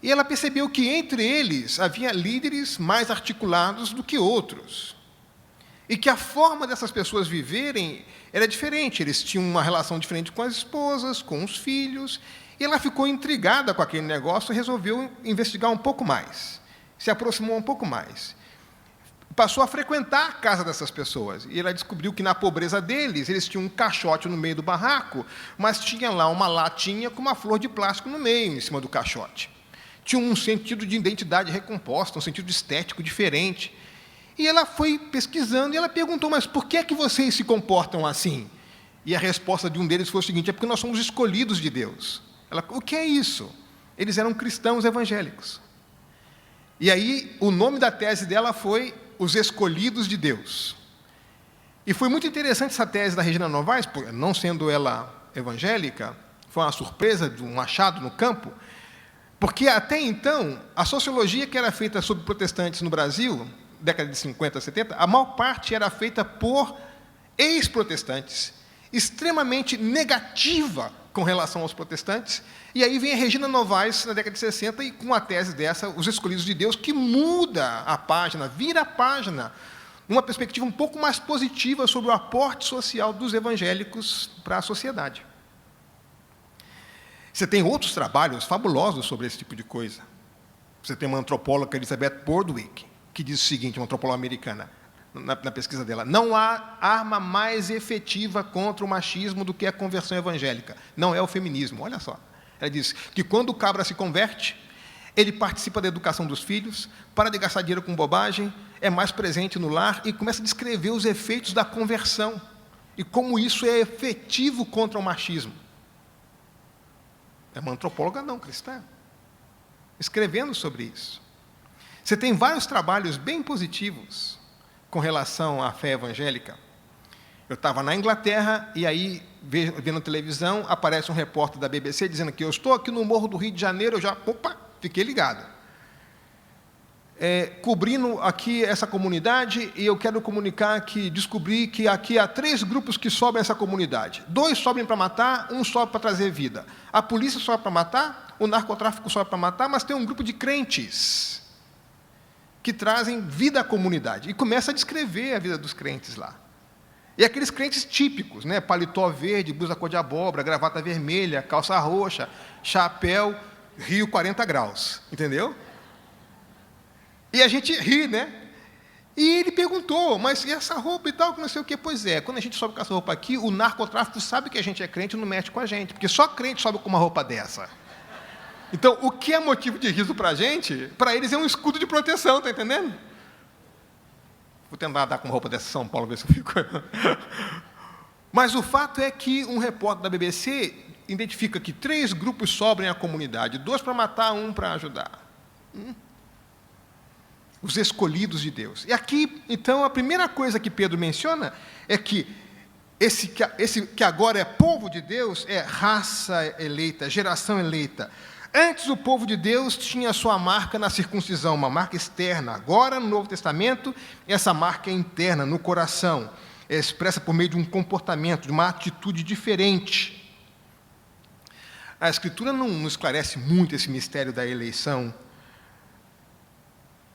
[SPEAKER 1] E ela percebeu que entre eles havia líderes mais articulados do que outros. E que a forma dessas pessoas viverem era diferente. Eles tinham uma relação diferente com as esposas, com os filhos. E ela ficou intrigada com aquele negócio e resolveu investigar um pouco mais. Se aproximou um pouco mais. Passou a frequentar a casa dessas pessoas. E ela descobriu que, na pobreza deles, eles tinham um caixote no meio do barraco, mas tinha lá uma latinha com uma flor de plástico no meio, em cima do caixote. Tinha um sentido de identidade recomposta, um sentido estético diferente. E ela foi pesquisando e ela perguntou, mas por que é que vocês se comportam assim? E a resposta de um deles foi o seguinte, é porque nós somos escolhidos de Deus. Ela, o que é isso? Eles eram cristãos evangélicos. E aí, o nome da tese dela foi Os Escolhidos de Deus. E foi muito interessante essa tese da Regina Novaes, não sendo ela evangélica, foi uma surpresa, de um achado no campo, porque até então, a sociologia que era feita sobre protestantes no Brasil, década de 50, 70, a maior parte era feita por ex-protestantes, extremamente negativa com relação aos protestantes, e aí vem a Regina Novaes, na década de 60, e com a tese dessa, Os Escolhidos de Deus, que muda a página, vira a página, numa perspectiva um pouco mais positiva sobre o aporte social dos evangélicos para a sociedade. Você tem outros trabalhos fabulosos sobre esse tipo de coisa. Você tem uma antropóloga, Elizabeth Bordwick, que diz o seguinte, uma antropóloga americana, na pesquisa dela, não há arma mais efetiva contra o machismo do que a conversão evangélica. Não é o feminismo, olha só. Ela diz que quando o cabra se converte, ele participa da educação dos filhos, para de gastar dinheiro com bobagem, é mais presente no lar e começa a descrever os efeitos da conversão e como isso é efetivo contra o machismo. É uma antropóloga não cristã, escrevendo sobre isso. Você tem vários trabalhos bem positivos com relação à fé evangélica. Eu estava na Inglaterra e aí, vendo televisão, aparece um repórter da BBC dizendo que eu estou aqui no Morro do Rio de Janeiro, eu já, fiquei ligado. Cobrindo aqui essa comunidade, e eu quero comunicar que descobri que aqui há 3 grupos que sobem essa comunidade. 2 sobem para matar, 1 sobe para trazer vida. A polícia sobe para matar, o narcotráfico sobe para matar, mas tem um grupo de crentes que trazem vida à comunidade. E começa a descrever a vida dos crentes lá. E aqueles crentes típicos, né? Paletó verde, blusa cor de abóbora, gravata vermelha, calça roxa, chapéu, Rio 40 graus. Entendeu? E a gente ri, né? E ele perguntou, mas e essa roupa e tal, que não sei o quê? Pois é, quando a gente sobe com essa roupa aqui, o narcotráfico sabe que a gente é crente e não mexe com a gente, porque só crente sobe com uma roupa dessa. Então, o que é motivo de riso para a gente, para eles é um escudo de proteção, está entendendo? Vou tentar dar com uma roupa dessa São Paulo, ver se eu fico... Mas o fato é que um repórter da BBC identifica que 3 grupos sobrem à comunidade, 2 para matar, 1 para ajudar. os escolhidos de Deus. E aqui, então, a primeira coisa que Pedro menciona é que esse que agora é povo de Deus é raça eleita, geração eleita. Antes o povo de Deus tinha a sua marca na circuncisão, uma marca externa. Agora, no Novo Testamento, essa marca é interna, no coração. É expressa por meio de um comportamento, de uma atitude diferente. A Escritura não esclarece muito esse mistério da eleição.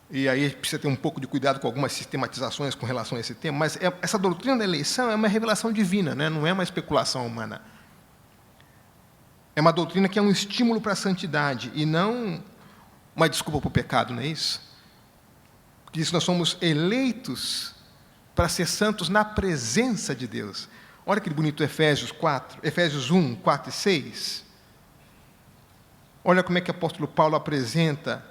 [SPEAKER 1] E aí precisa ter um pouco de cuidado com algumas sistematizações com relação a esse tema, mas essa doutrina da eleição é uma revelação divina, né? Não é uma especulação humana. É uma doutrina que é um estímulo para a santidade e não uma desculpa para o pecado, não é isso? Porque diz que nós somos eleitos para ser santos na presença de Deus. Olha que bonito Efésios 1, 4 e 6. Olha como é que o apóstolo Paulo apresenta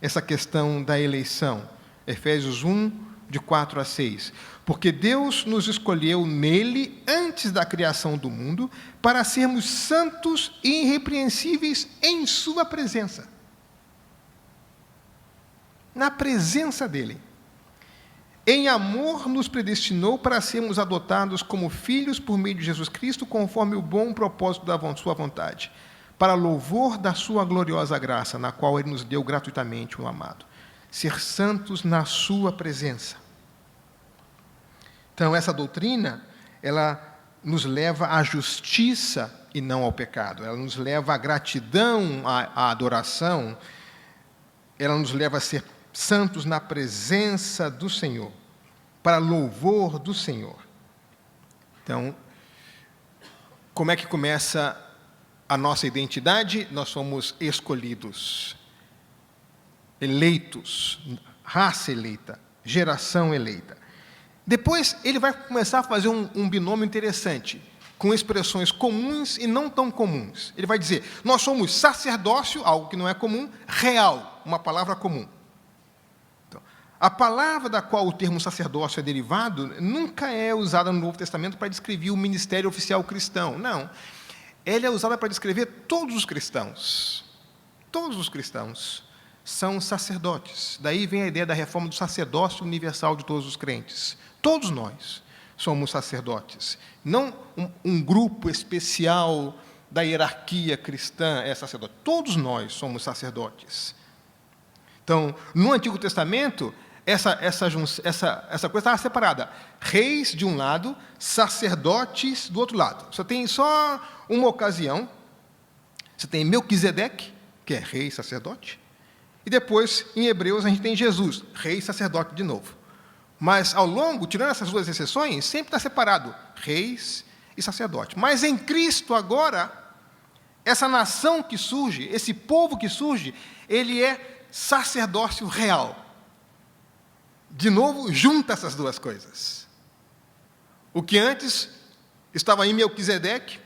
[SPEAKER 1] essa questão da eleição. Efésios 1, de 4 a 6. Porque Deus nos escolheu nele, antes da criação do mundo, para sermos santos e irrepreensíveis em sua presença. Na presença dele. Em amor nos predestinou para sermos adotados como filhos por meio de Jesus Cristo, conforme o bom propósito da sua vontade, para louvor da sua gloriosa graça, na qual ele nos deu gratuitamente o amado. Ser santos na sua presença. Então, essa doutrina, ela nos leva à justiça e não ao pecado. Ela nos leva à gratidão, à adoração. Ela nos leva a ser santos na presença do Senhor, para louvor do Senhor. Então, como é que começa a nossa identidade? Nós somos escolhidos, eleitos, raça eleita, geração eleita. Depois, ele vai começar a fazer um binômio interessante, com expressões comuns e não tão comuns. Ele vai dizer, nós somos sacerdócio, algo que não é comum, real, uma palavra comum. Então, a palavra da qual o termo sacerdócio é derivado nunca é usada no Novo Testamento para descrever o ministério oficial cristão, não. Ela é usada para descrever todos os cristãos. Todos os cristãos são sacerdotes. Daí vem a ideia da reforma do sacerdócio universal de todos os crentes. Todos nós somos sacerdotes. Não um grupo especial da hierarquia cristã é sacerdote. Todos nós somos sacerdotes. Então, no Antigo Testamento, essa coisa estava separada. Reis de um lado, sacerdotes do outro lado. Você tem só uma ocasião. Você tem Melquisedeque, que é rei e sacerdote. E depois, em Hebreus, a gente tem Jesus, rei e sacerdote de novo. Mas, ao longo, tirando essas duas exceções, sempre está separado, reis e sacerdote. Mas em Cristo, agora, essa nação que surge, esse povo que surge, ele é sacerdócio real. De novo, junta essas duas coisas. O que antes estava em Melquisedeque,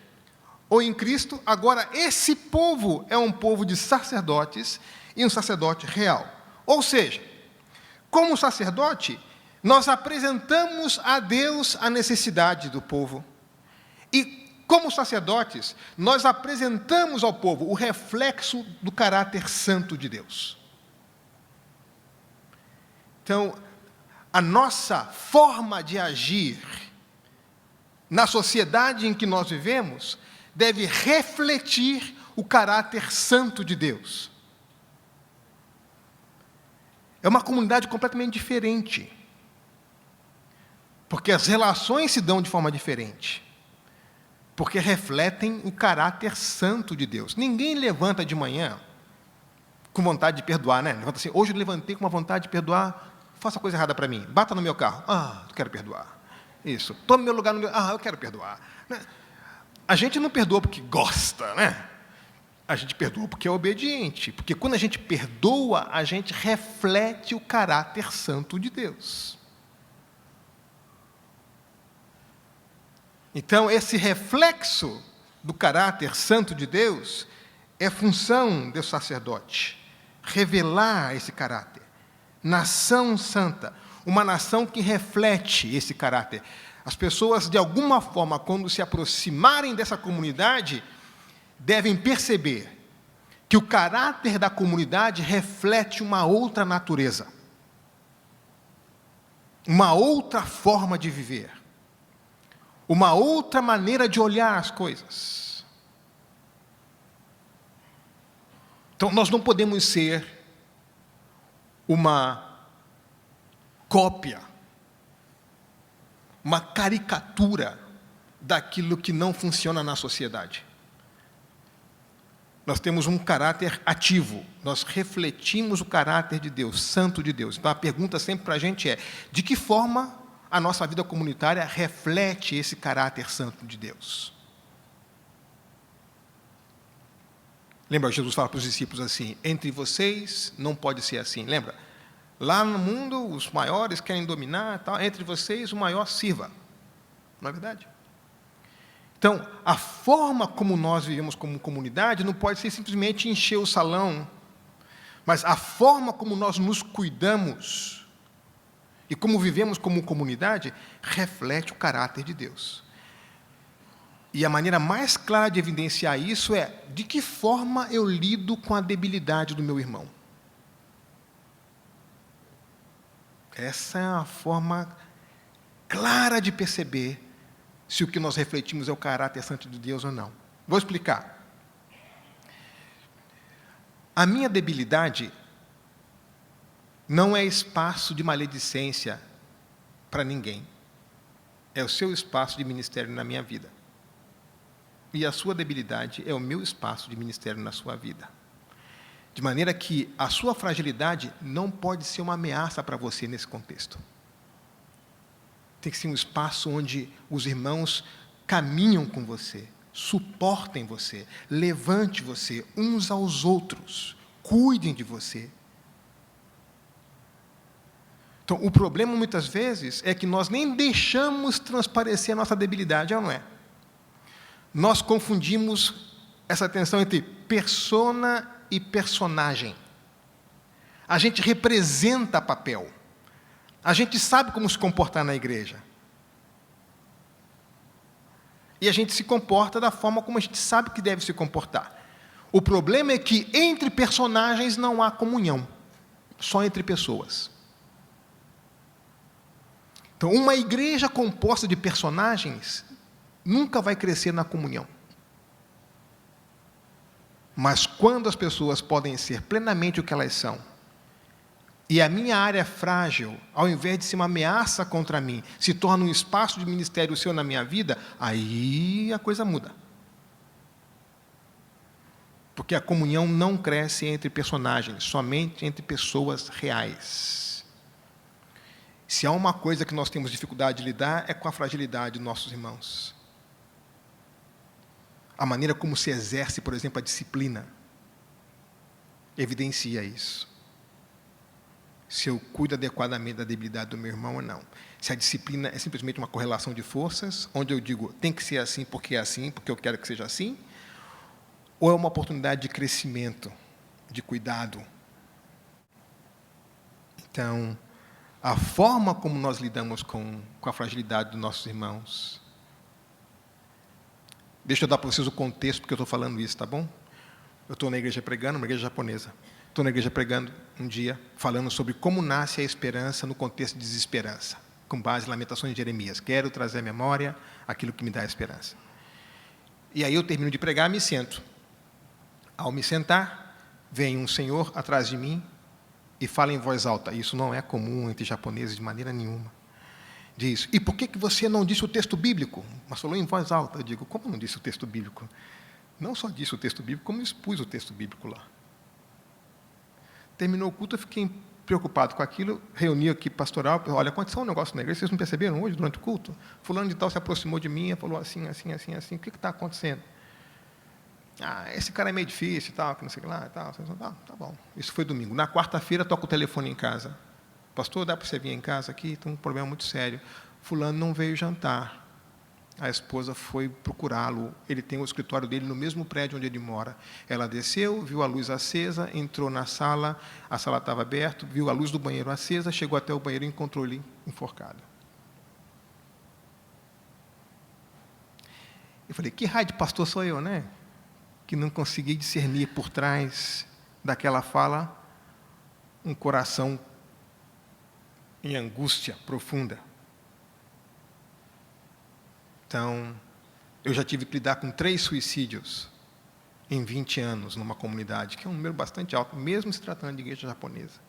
[SPEAKER 1] ou em Cristo, agora esse povo é um povo de sacerdotes e um sacerdote real. Ou seja, como sacerdote, nós apresentamos a Deus a necessidade do povo. E, como sacerdotes, nós apresentamos ao povo o reflexo do caráter santo de Deus. Então, a nossa forma de agir na sociedade em que nós vivemos deve refletir o caráter santo de Deus. É uma comunidade completamente diferente, porque as relações se dão de forma diferente, porque refletem o caráter santo de Deus. Ninguém levanta de manhã com vontade de perdoar, né? Levanta assim, hoje eu levantei com uma vontade de perdoar, faça coisa errada para mim, bata no meu carro, eu quero perdoar. Isso, tome meu lugar no meu, eu quero perdoar. A gente não perdoa porque gosta, né? A gente perdoa porque é obediente, porque quando a gente perdoa, a gente reflete o caráter santo de Deus. Então, esse reflexo do caráter santo de Deus é função do sacerdote, revelar esse caráter. Nação santa, uma nação que reflete esse caráter. As pessoas, de alguma forma, quando se aproximarem dessa comunidade, devem perceber que o caráter da comunidade reflete uma outra natureza. uma outra forma de viver, uma outra maneira de olhar as coisas. Então, nós não podemos ser uma cópia, uma caricatura daquilo que não funciona na sociedade. Nós temos um caráter ativo, nós refletimos o caráter de Deus, santo de Deus. Então, a pergunta sempre para a gente é: de que forma a nossa vida comunitária reflete esse caráter santo de Deus? Lembra, Jesus fala para os discípulos assim: entre vocês não pode ser assim. Lembra? Lá no mundo, os maiores querem dominar, tal. Entre vocês, o maior sirva. Não é verdade? Então, a forma como nós vivemos como comunidade não pode ser simplesmente encher o salão, mas a forma como nós nos cuidamos e como vivemos como comunidade reflete o caráter de Deus. E a maneira mais clara de evidenciar isso é: de que forma eu lido com a debilidade do meu irmão? Essa é a forma clara de perceber se o que nós refletimos é o caráter santo de Deus ou não. Vou explicar. A minha debilidade não é espaço de maledicência para ninguém. É o seu espaço de ministério na minha vida. E a sua debilidade é o meu espaço de ministério na sua vida. De maneira que a sua fragilidade não pode ser uma ameaça para você nesse contexto. Tem que ser um espaço onde os irmãos caminham com você, suportem você, levante você uns aos outros, cuidem de você. Então, o problema, muitas vezes, é que nós nem deixamos transparecer a nossa debilidade, ou não é? Nós confundimos essa tensão entre persona e personagem. A gente representa papel. A gente sabe como se comportar na igreja. E a gente se comporta da forma como a gente sabe que deve se comportar. O problema é que entre personagens não há comunhão, só entre pessoas. Então, uma igreja composta de personagens nunca vai crescer na comunhão. Mas quando as pessoas podem ser plenamente o que elas são, e a minha área frágil, ao invés de ser uma ameaça contra mim, se torna um espaço de ministério seu na minha vida, aí a coisa muda. Porque a comunhão não cresce entre personagens, somente entre pessoas reais. Se há uma coisa que nós temos dificuldade de lidar, é com a fragilidade dos nossos irmãos. A maneira como se exerce, por exemplo, a disciplina, evidencia isso. Se eu cuido adequadamente da debilidade do meu irmão ou não. Se a disciplina é simplesmente uma correlação de forças, onde eu digo, tem que ser assim, porque eu quero que seja assim, ou é uma oportunidade de crescimento, de cuidado. Então, a forma como nós lidamos com a fragilidade dos nossos irmãos. Deixa eu dar para vocês o contexto, porque eu estou falando isso, tá bom? Eu estou na igreja pregando, uma igreja japonesa. Estou na igreja pregando um dia, falando sobre como nasce a esperança no contexto de desesperança, com base em Lamentações de Jeremias. Quero trazer à memória aquilo que me dá esperança. E aí eu termino de pregar e me sento. Ao me sentar, vem um senhor atrás de mim e fala em voz alta. Isso não é comum entre japoneses de maneira nenhuma. Diz: e por que você não disse o texto bíblico? Mas falou em voz alta. Eu digo: como não disse o texto bíblico? Não só disse o texto bíblico, como expus o texto bíblico lá. Terminou o culto, eu fiquei preocupado com aquilo, reuni aqui pastoral, olha, aconteceu um negócio na igreja, vocês não perceberam hoje, durante o culto? Fulano de tal se aproximou de mim e falou assim, assim, assim, assim, o que está acontecendo? Ah, esse cara é meio difícil, tal, que não sei o que lá, tal, tá bom. Isso foi domingo. Na quarta-feira, toco o telefone em casa. Pastor, dá para você vir em casa aqui? Tem um problema muito sério. Fulano não veio jantar. A esposa foi procurá-lo. Ele tem o escritório dele no mesmo prédio onde ele mora. Ela desceu, viu a luz acesa, entrou na sala, a sala estava aberta, viu a luz do banheiro acesa, chegou até o banheiro e encontrou ele enforcado. Eu falei, que raio de pastor sou eu, né? Que não consegui discernir por trás daquela fala um coração em angústia profunda. Então, eu já tive que lidar com 3 suicídios em 20 anos numa comunidade, que é um número bastante alto, mesmo se tratando de igreja japonesa.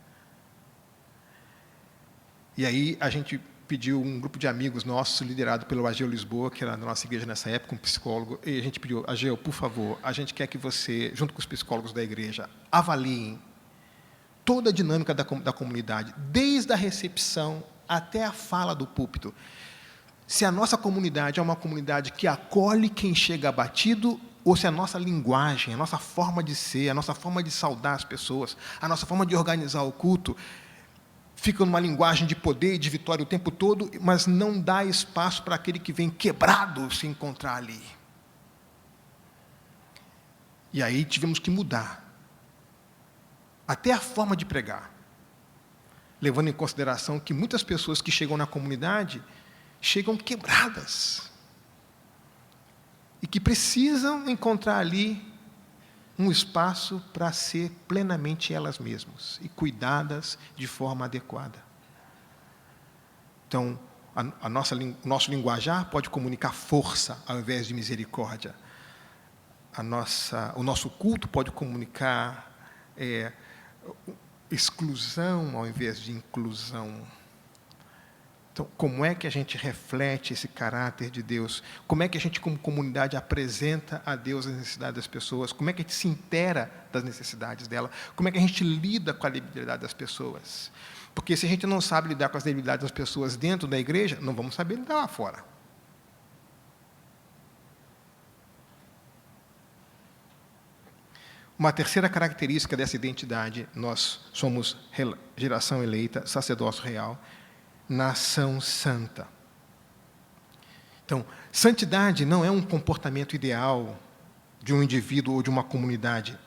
[SPEAKER 1] E aí a gente pediu, um grupo de amigos nossos, liderado pelo Ageu Lisboa, que era da nossa igreja nessa época, um psicólogo, e a gente pediu: Ageu, por favor, a gente quer que você, junto com os psicólogos da igreja, avaliem toda a dinâmica da comunidade, desde a recepção até a fala do púlpito. Se a nossa comunidade é uma comunidade que acolhe quem chega abatido, ou se a nossa linguagem, a nossa forma de ser, a nossa forma de saudar as pessoas, a nossa forma de organizar o culto, fica numa linguagem de poder e de vitória o tempo todo, mas não dá espaço para aquele que vem quebrado se encontrar ali. E aí tivemos que mudar até a forma de pregar, levando em consideração que muitas pessoas que chegam na comunidade chegam quebradas e que precisam encontrar ali um espaço para ser plenamente elas mesmas e cuidadas de forma adequada. Então, o nosso linguajar pode comunicar força ao invés de misericórdia. O nosso culto pode comunicar exclusão ao invés de inclusão. Então, como é que a gente reflete esse caráter de Deus? Como é que a gente, como comunidade, apresenta a Deus as necessidades das pessoas? Como é que a gente se inteira das necessidades dela? Como é que a gente lida com a debilidade das pessoas? Porque se a gente não sabe lidar com as debilidades das pessoas dentro da igreja, não vamos saber lidar lá fora. Uma terceira característica dessa identidade: nós somos geração eleita, sacerdócio real, nação santa. Então, santidade não é um comportamento ideal de um indivíduo ou de uma comunidade.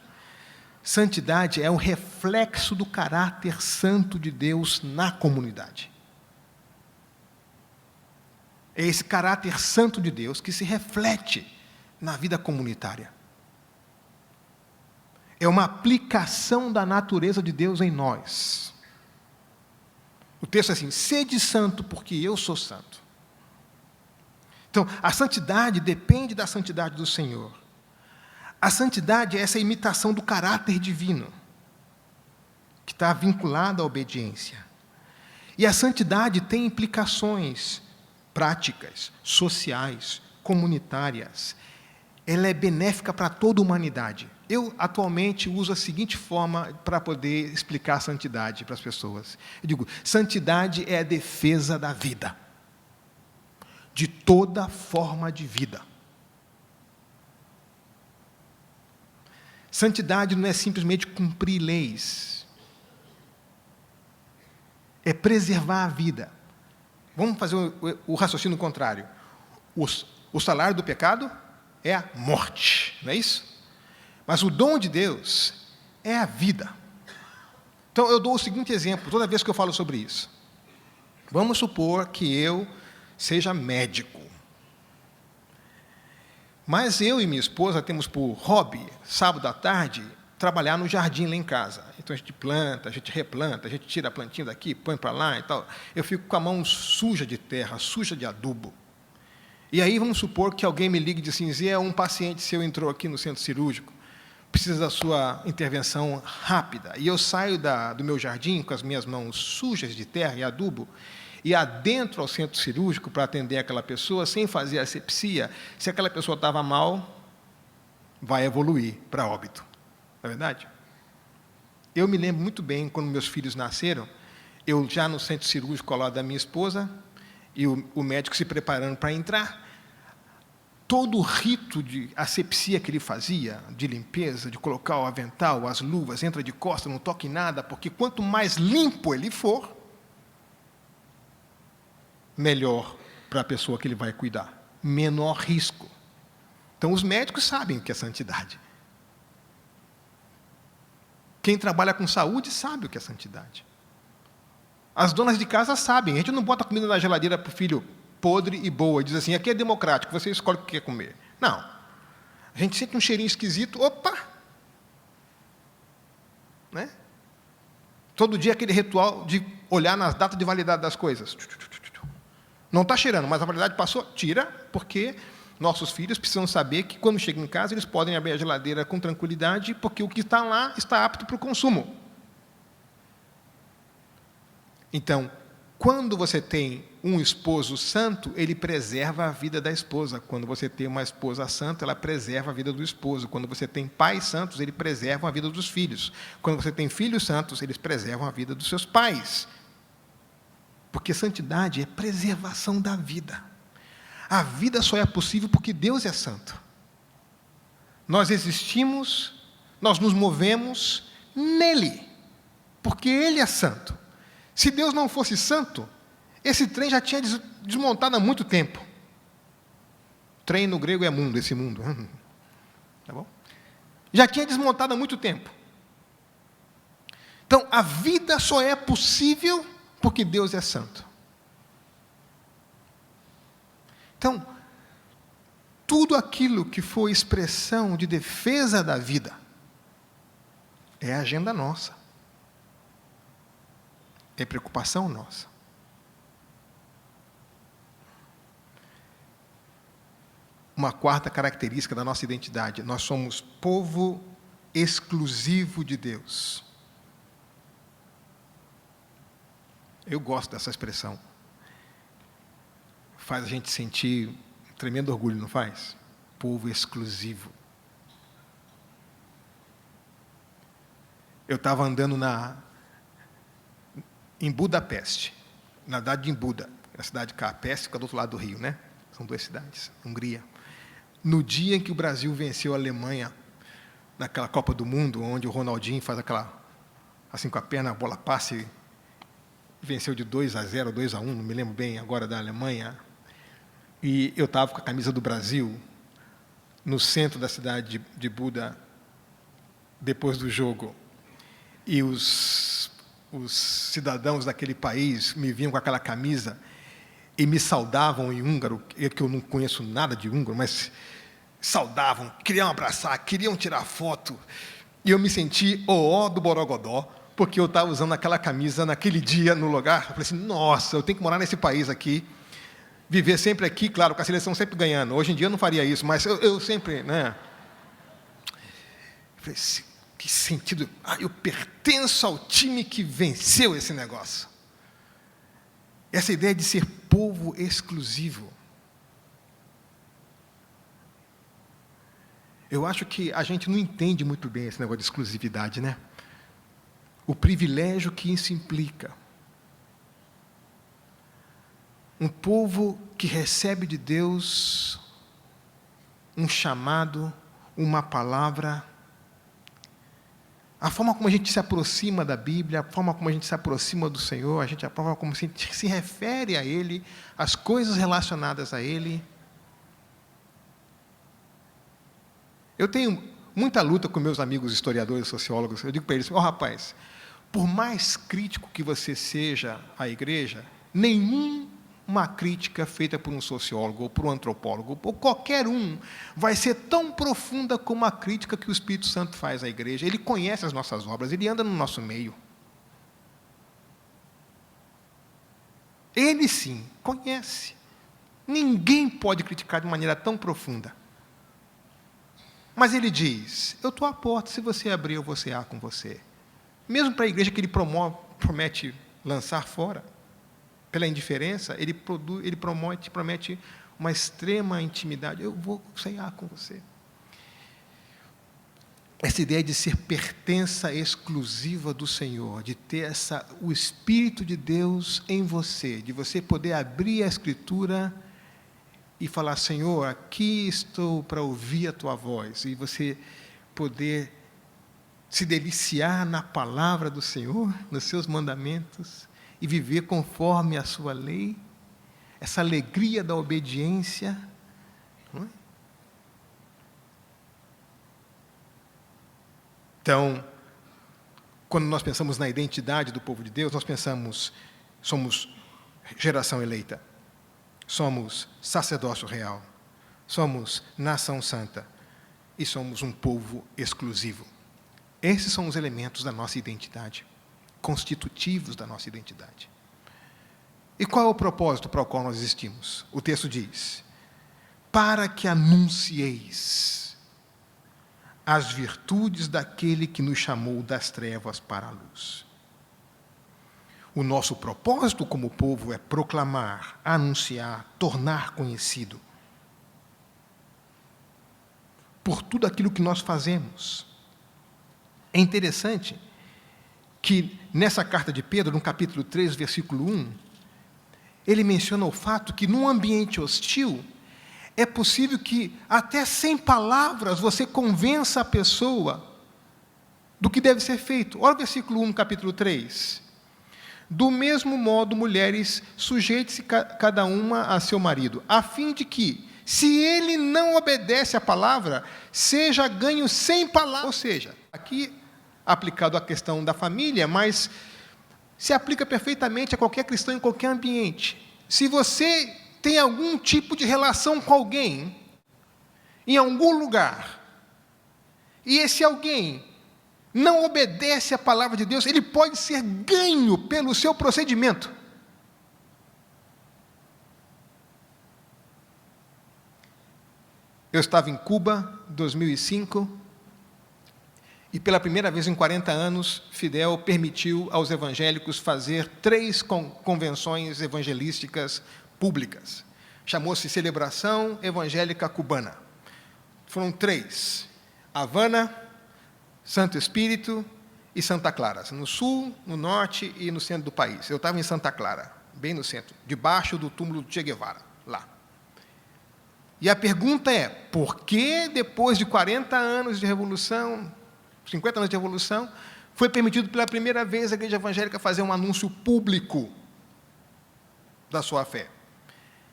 [SPEAKER 1] Santidade é um reflexo do caráter santo de Deus na comunidade. É esse caráter santo de Deus que se reflete na vida comunitária. É uma aplicação da natureza de Deus em nós. O texto é assim: sede santo, porque eu sou santo. Então, a santidade depende da santidade do Senhor. A santidade é essa imitação do caráter divino, que está vinculada à obediência. E a santidade tem implicações práticas, sociais, comunitárias. Ela é benéfica para toda a humanidade. Eu, atualmente, uso a seguinte forma para poder explicar a santidade para as pessoas. Eu digo: santidade é a defesa da vida, de toda forma de vida. Santidade não é simplesmente cumprir leis, é preservar a vida. Vamos fazer o raciocínio contrário. O salário do pecado é a morte, não é isso? Mas o dom de Deus é a vida. Então, eu dou o seguinte exemplo, toda vez que eu falo sobre isso. Vamos supor que eu seja médico. Mas eu e minha esposa temos por hobby, sábado à tarde, trabalhar no jardim lá em casa. Então, a gente planta, a gente replanta, a gente tira a plantinha daqui, põe para lá e tal. Eu fico com a mão suja de terra, suja de adubo. E aí, vamos supor que alguém me ligue e diz assim: Zé, um paciente seu entrou aqui no centro cirúrgico, precisa da sua intervenção rápida. E eu saio do meu jardim com as minhas mãos sujas de terra e adubo e adentro ao centro cirúrgico para atender aquela pessoa sem fazer asepsia. Se aquela pessoa estava mal, vai evoluir para óbito. Não é verdade? Eu me lembro muito bem, quando meus filhos nasceram, eu já no centro cirúrgico ao lado da minha esposa, e o médico se preparando para entrar. Todo o rito de asepsia que ele fazia, de limpeza, de colocar o avental, as luvas, entra de costas, não toque em nada, porque quanto mais limpo ele for, melhor para a pessoa que ele vai cuidar, menor risco. Então, os médicos sabem o que é santidade. Quem trabalha com saúde sabe o que é santidade. As donas de casa sabem. A gente não bota comida na geladeira para o filho podre e boa, e diz assim: aqui é democrático, você escolhe o que quer comer. Não. A gente sente um cheirinho esquisito, opa! Né? Todo dia aquele ritual de olhar nas datas de validade das coisas. Não está cheirando, mas a validade passou, tira, porque nossos filhos precisam saber que, quando chegam em casa, eles podem abrir a geladeira com tranquilidade, porque o que está lá está apto para o consumo. Então, quando você tem um esposo santo, ele preserva a vida da esposa. Quando você tem uma esposa santa, ela preserva a vida do esposo. Quando você tem pais santos, eles preservam a vida dos filhos. Quando você tem filhos santos, eles preservam a vida dos seus pais. Porque santidade é preservação da vida. A vida só é possível porque Deus é santo. Nós existimos, nós nos movemos nele, porque Ele é santo. Se Deus não fosse santo, esse trem já tinha desmontado há muito tempo. Trem no grego é mundo, esse mundo. Tá bom? Já tinha desmontado há muito tempo. Então, a vida só é possível porque Deus é santo. Então, tudo aquilo que for expressão de defesa da vida é agenda nossa. É preocupação nossa. Uma quarta característica da nossa identidade: nós somos povo exclusivo de Deus. Eu gosto dessa expressão. Faz a gente sentir um tremendo orgulho, não faz? Povo exclusivo. Eu estava andando em Budapeste, na cidade de Buda, a cidade de cá, Peste fica do outro lado do rio, né? São duas cidades, Hungria. No dia em que o Brasil venceu a Alemanha, naquela Copa do Mundo, onde o Ronaldinho faz aquela, assim com a perna, a bola passa e venceu de 2-0, 2-1, não me lembro bem agora da Alemanha, e eu estava com a camisa do Brasil, no centro da cidade de Buda, depois do jogo, e os cidadãos daquele país me viam com aquela camisa e me saudavam em húngaro, que eu não conheço nada de húngaro, mas saudavam, queriam abraçar, queriam tirar foto, e eu me senti o do Borogodó, porque eu estava usando aquela camisa naquele dia no lugar. Eu falei assim, nossa, eu tenho que morar nesse país aqui, viver sempre aqui, claro, com a seleção sempre ganhando. Hoje em dia eu não faria isso, mas eu sempre, né? Eu falei assim, que sentido, eu pertenço ao time que venceu esse negócio. Essa ideia de ser povo exclusivo. Eu acho que a gente não entende muito bem esse negócio de exclusividade, né? O privilégio que isso implica. Um povo que recebe de Deus um chamado, uma palavra. A forma como a gente se aproxima da Bíblia, a forma como a gente se aproxima do Senhor, a forma como a gente se refere a Ele, as coisas relacionadas a Ele. Eu tenho muita luta com meus amigos historiadores, sociólogos. Eu digo para eles, rapaz, por mais crítico que você seja à igreja, nenhuma crítica feita por um sociólogo, ou por um antropólogo, ou qualquer um, vai ser tão profunda como a crítica que o Espírito Santo faz à igreja. Ele conhece as nossas obras, ele anda no nosso meio. Ele sim, conhece. Ninguém pode criticar de maneira tão profunda. Mas ele diz, eu estou à porta, se você abrir, eu vou cear com você. Mesmo para a igreja que ele promete lançar fora, pela indiferença, ele promete uma extrema intimidade. Eu vou cear com você. Essa ideia de ser pertença exclusiva do Senhor, de ter o Espírito de Deus em você, de você poder abrir a Escritura e falar, Senhor, aqui estou para ouvir a Tua voz, e você poder se deliciar na palavra do Senhor, nos seus mandamentos, e viver conforme a sua lei, essa alegria da obediência. Não é? Então, quando nós pensamos na identidade do povo de Deus, nós pensamos, somos geração eleita, somos sacerdócio real, somos nação santa e somos um povo exclusivo. Esses são os elementos da nossa identidade. constitutivos da nossa identidade. E qual é o propósito para o qual nós existimos? O texto diz: para que anuncieis as virtudes daquele que nos chamou das trevas para a luz. O nosso propósito como povo é proclamar, anunciar, tornar conhecido por tudo aquilo que nós fazemos. É interessante que nessa carta de Pedro, no capítulo 3, versículo 1, ele menciona o fato que num ambiente hostil é possível que até sem palavras você convença a pessoa do que deve ser feito. Olha o versículo 1, capítulo 3. Do mesmo modo, mulheres, sujeite-se cada uma a seu marido, a fim de que, se ele não obedece à palavra, seja ganho sem palavra. Ou seja, aqui aplicado à questão da família, mas se aplica perfeitamente a qualquer cristão em qualquer ambiente. Se você tem algum tipo de relação com alguém, em algum lugar, e esse alguém não obedece à palavra de Deus, ele pode ser ganho pelo seu procedimento. Eu estava em Cuba, em 2005, e pela primeira vez em 40 anos, Fidel permitiu aos evangélicos fazer 3 convenções evangelísticas públicas. Chamou-se Celebração Evangélica Cubana. Foram 3. Havana, Santo Espírito e Santa Clara. No sul, no norte e no centro do país. Eu estava em Santa Clara, bem no centro, debaixo do túmulo do Che Guevara, lá. E a pergunta é, por que depois de 40 anos de revolução, 50 anos de revolução, foi permitido pela primeira vez a igreja evangélica fazer um anúncio público da sua fé?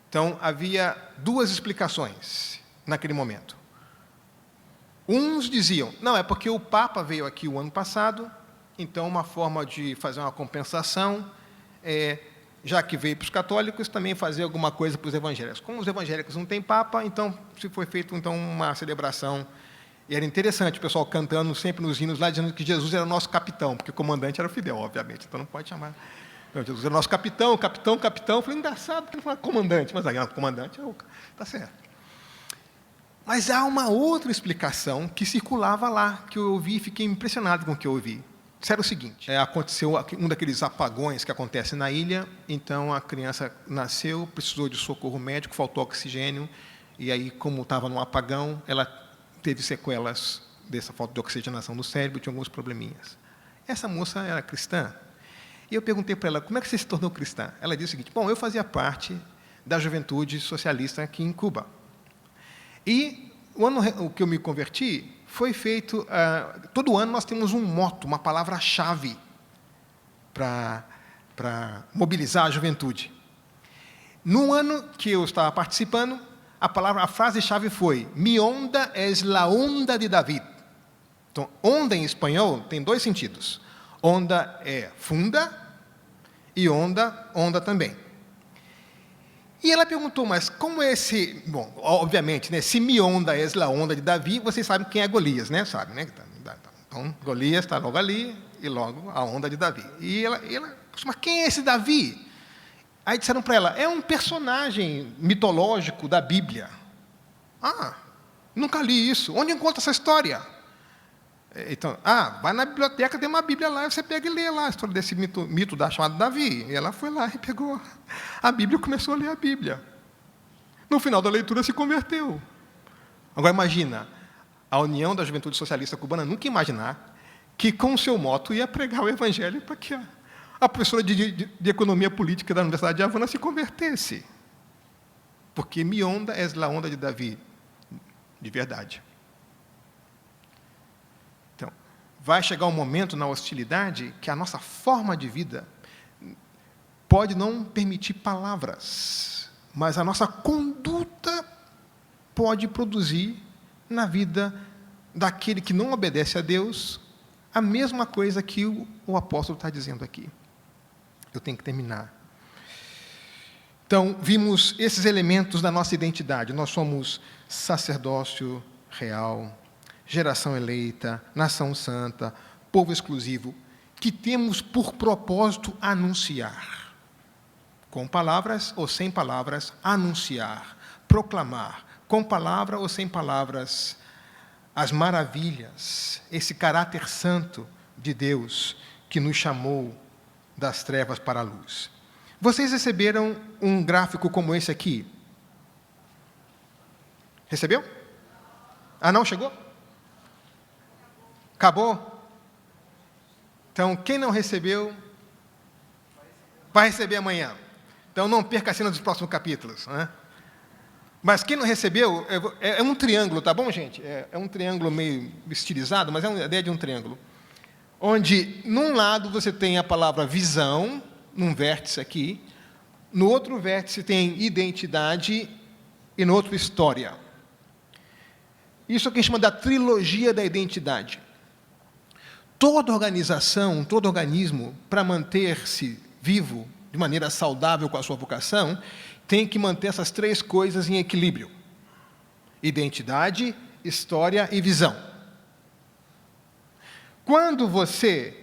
[SPEAKER 1] Então, havia 2 explicações naquele momento. Uns diziam, não, é porque o Papa veio aqui o ano passado, então uma forma de fazer uma compensação é, já que veio para os católicos, também fazer alguma coisa para os evangélicos. Como os evangélicos não têm Papa, então se foi feita então, uma celebração. E era interessante, o pessoal cantando sempre nos hinos lá, dizendo que Jesus era o nosso capitão, porque o comandante era o Fidel, obviamente, então não pode chamar. Não, Jesus era o nosso capitão, capitão, capitão. Eu falei, engraçado, porque ele fala comandante, mas aí, não, comandante é o... Está certo. Mas há uma outra explicação que circulava lá, que eu ouvi e fiquei impressionado com o que eu ouvi. Disseram o seguinte, aconteceu um daqueles apagões que acontecem na ilha, então a criança nasceu, precisou de socorro médico, faltou oxigênio, e aí, como estava num apagão, ela teve sequelas dessa falta de oxigenação no cérebro, tinha alguns probleminhas. Essa moça era cristã, e eu perguntei para ela, como é que você se tornou cristã? Ela disse o seguinte, bom, eu fazia parte da juventude socialista aqui em Cuba. E o ano que eu me converti foi feito... todo ano nós temos um moto, uma palavra-chave para mobilizar a juventude. No ano que eu estava participando, a frase-chave foi Mi onda es la onda de David. Então, onda em espanhol tem 2 sentidos. Onda é funda e onda também. E ela perguntou, mas como é esse... Bom, obviamente, né, se mi onda é la onda de Davi, vocês sabem quem é Golias, né? Sabe, né? Então, Golias está logo ali e logo a onda de Davi. E ela mas quem é esse Davi? Aí disseram para ela, é um personagem mitológico da Bíblia. Ah, nunca li isso. Onde encontra essa história? Então, vai na biblioteca, tem uma Bíblia lá, você pega e lê lá a história desse mito chamado Davi. E ela foi lá e pegou a Bíblia e começou a ler a Bíblia. No final da leitura, se converteu. Agora, imagina, a União da Juventude Socialista Cubana nunca ia imaginar que, com o seu moto, ia pregar o Evangelho para que a professora de Economia Política da Universidade de Havana se convertesse. Porque mi onda é la onda de Davi, de verdade. Vai chegar um momento na hostilidade que a nossa forma de vida pode não permitir palavras, mas a nossa conduta pode produzir na vida daquele que não obedece a Deus a mesma coisa que o apóstolo está dizendo aqui. Eu tenho que terminar. Então, vimos esses elementos da nossa identidade. Nós somos sacerdócio real, geração eleita, nação santa, povo exclusivo. que temos por propósito anunciar. Com palavras ou sem palavras, anunciar, proclamar, com palavra ou sem palavras, as maravilhas, esse caráter santo de Deus que nos chamou das trevas para a luz. Vocês receberam um gráfico como esse aqui? Recebeu? Ah, não chegou? Acabou? Então, quem não recebeu, vai receber amanhã. Então, não perca a cena dos próximos capítulos, né? Mas quem não recebeu, é um triângulo, tá bom, gente? É um triângulo meio estilizado, mas é uma ideia de um triângulo. Onde, num lado, você tem a palavra visão, num vértice aqui. No outro vértice tem identidade e no outro história. Isso é o que a gente chama da trilogia da identidade. Toda organização, todo organismo, para manter-se vivo de maneira saudável com a sua vocação, tem que manter essas três coisas em equilíbrio: identidade, história e visão. Quando você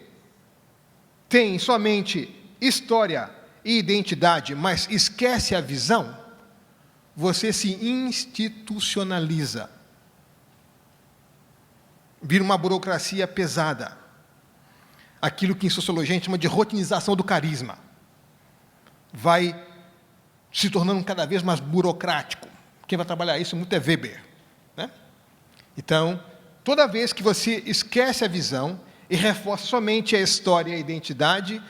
[SPEAKER 1] tem somente história e identidade, mas esquece a visão, você se institucionaliza. Vira uma burocracia pesada. Aquilo que em sociologia a gente chama de rotinização do carisma. Vai se tornando cada vez mais burocrático. Quem vai trabalhar isso muito é Weber, né? Então, toda vez que você esquece a visão e reforça somente a história e a identidade,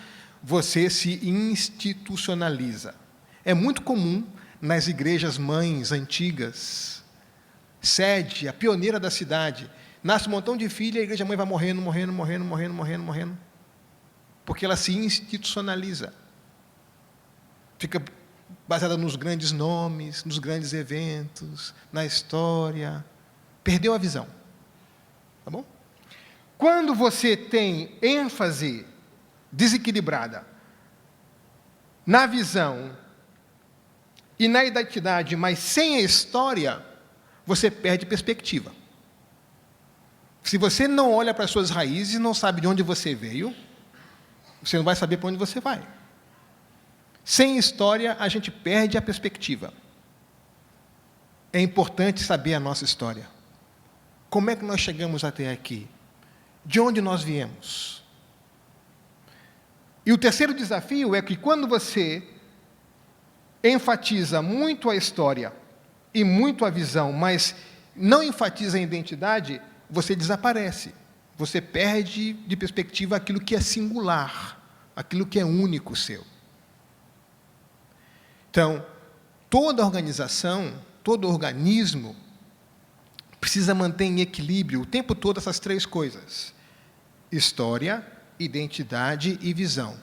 [SPEAKER 1] você se institucionaliza. É muito comum nas igrejas mães antigas, sede, a pioneira da cidade, nasce um montão de filha e a igreja mãe vai morrendo, porque ela se institucionaliza. Fica baseada nos grandes nomes, nos grandes eventos, na história. Perdeu a visão. Tá bom? Quando você tem ênfase desequilibrada na visão e na identidade, mas sem a história, você perde perspectiva. Se você não olha para as suas raízes, não sabe de onde você veio, você não vai saber para onde você vai. Sem história, a gente perde a perspectiva. É importante saber a nossa história. Como é que nós chegamos até aqui? De onde nós viemos? E o terceiro desafio é que quando você enfatiza muito a história e muito a visão, mas não enfatiza a identidade, você desaparece. Você perde de perspectiva aquilo que é singular, aquilo que é único seu. Então, toda organização, todo organismo precisa manter em equilíbrio o tempo todo essas três coisas: história, identidade e visão.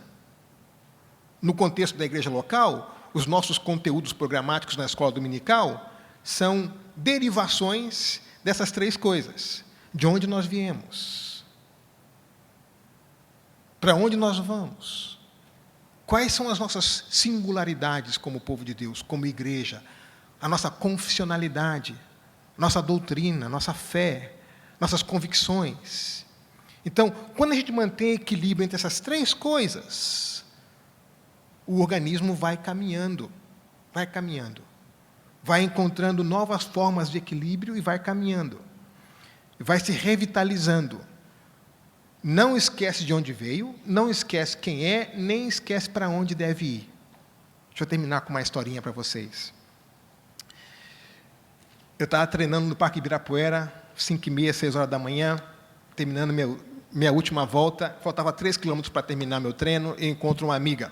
[SPEAKER 1] No contexto da igreja local, os nossos conteúdos programáticos na escola dominical são derivações dessas três coisas. De onde nós viemos? Para onde nós vamos? Quais são as nossas singularidades como povo de Deus, como igreja? A nossa confessionalidade, nossa doutrina, nossa fé, nossas convicções. Então, quando a gente mantém equilíbrio entre essas três coisas, o organismo vai caminhando, vai encontrando novas formas de equilíbrio e vai caminhando, vai se revitalizando. Não esquece de onde veio, não esquece quem é, nem esquece para onde deve ir. Deixa eu terminar com uma historinha para vocês. Eu estava treinando no Parque Ibirapuera, 5h30, 6 horas da manhã, terminando minha última volta, faltava 3 quilômetros para terminar meu treino, e encontro uma amiga.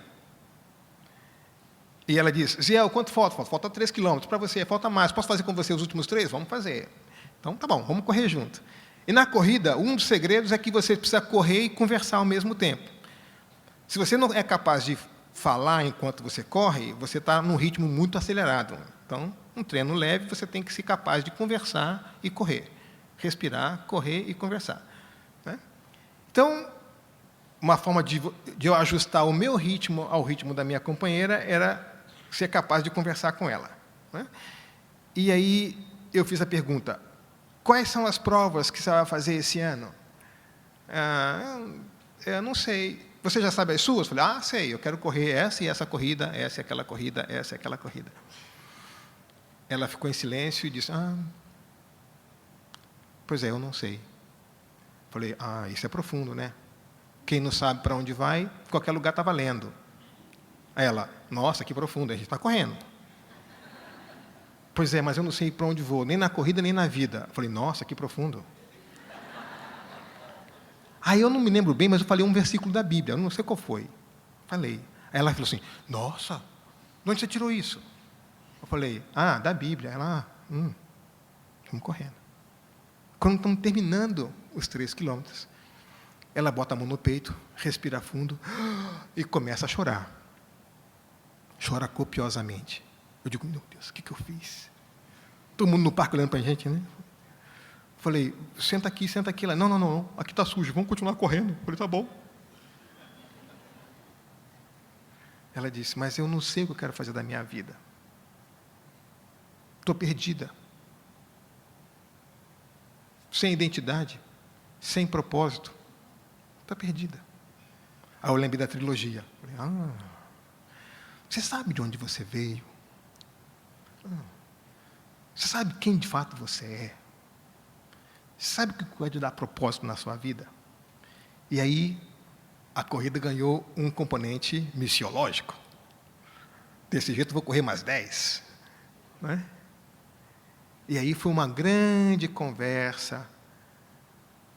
[SPEAKER 1] E ela diz: Ziel, quanto falta? Falta 3 quilômetros. Para você, falta mais. Posso fazer com você os últimos 3? Vamos fazer. Então, tá bom, vamos correr junto. E na corrida, um dos segredos é que você precisa correr e conversar ao mesmo tempo. Se você não é capaz de falar enquanto você corre, você está num ritmo muito acelerado. Então, um treino leve, você tem que ser capaz de conversar e correr. Respirar, correr e conversar. Né? Então, uma forma de eu ajustar o meu ritmo ao ritmo da minha companheira era ser capaz de conversar com ela. Né? E aí eu fiz a pergunta: quais são as provas que você vai fazer esse ano? eu não sei. Você já sabe as suas? Eu falei, sei, eu quero correr essa e essa corrida, essa e aquela corrida, essa e aquela corrida. Ela ficou em silêncio e disse, pois é, eu não sei. Falei, isso é profundo, né? Quem não sabe para onde vai, qualquer lugar está valendo. Aí ela, nossa, que profundo, a gente está correndo. Pois é, mas eu não sei para onde vou, nem na corrida, nem na vida. Eu falei, nossa, que profundo. Aí eu não me lembro bem, mas eu falei um versículo da Bíblia, eu não sei qual foi. Falei. Aí ela falou assim, nossa, de onde você tirou isso? Eu falei, da Bíblia. Ela, vamos correndo. Quando estamos terminando os 3 quilômetros, ela bota a mão no peito, respira fundo e começa a chorar. Chora copiosamente. Eu digo, meu Deus, o que eu fiz? Todo mundo no parque olhando para a gente, né? Falei, senta aqui. Ela, não, aqui está sujo, vamos continuar correndo. Falei, tá bom. Ela disse, mas eu não sei o que eu quero fazer da minha vida. Estou perdida. Sem identidade, sem propósito. Está perdida. Aí eu lembrei da trilogia. Falei, você sabe de onde você veio? Você sabe quem de fato você é? Você sabe o que pode dar propósito na sua vida? E aí, a corrida ganhou um componente missiológico. Desse jeito, eu vou correr mais 10. Não é? E aí foi uma grande conversa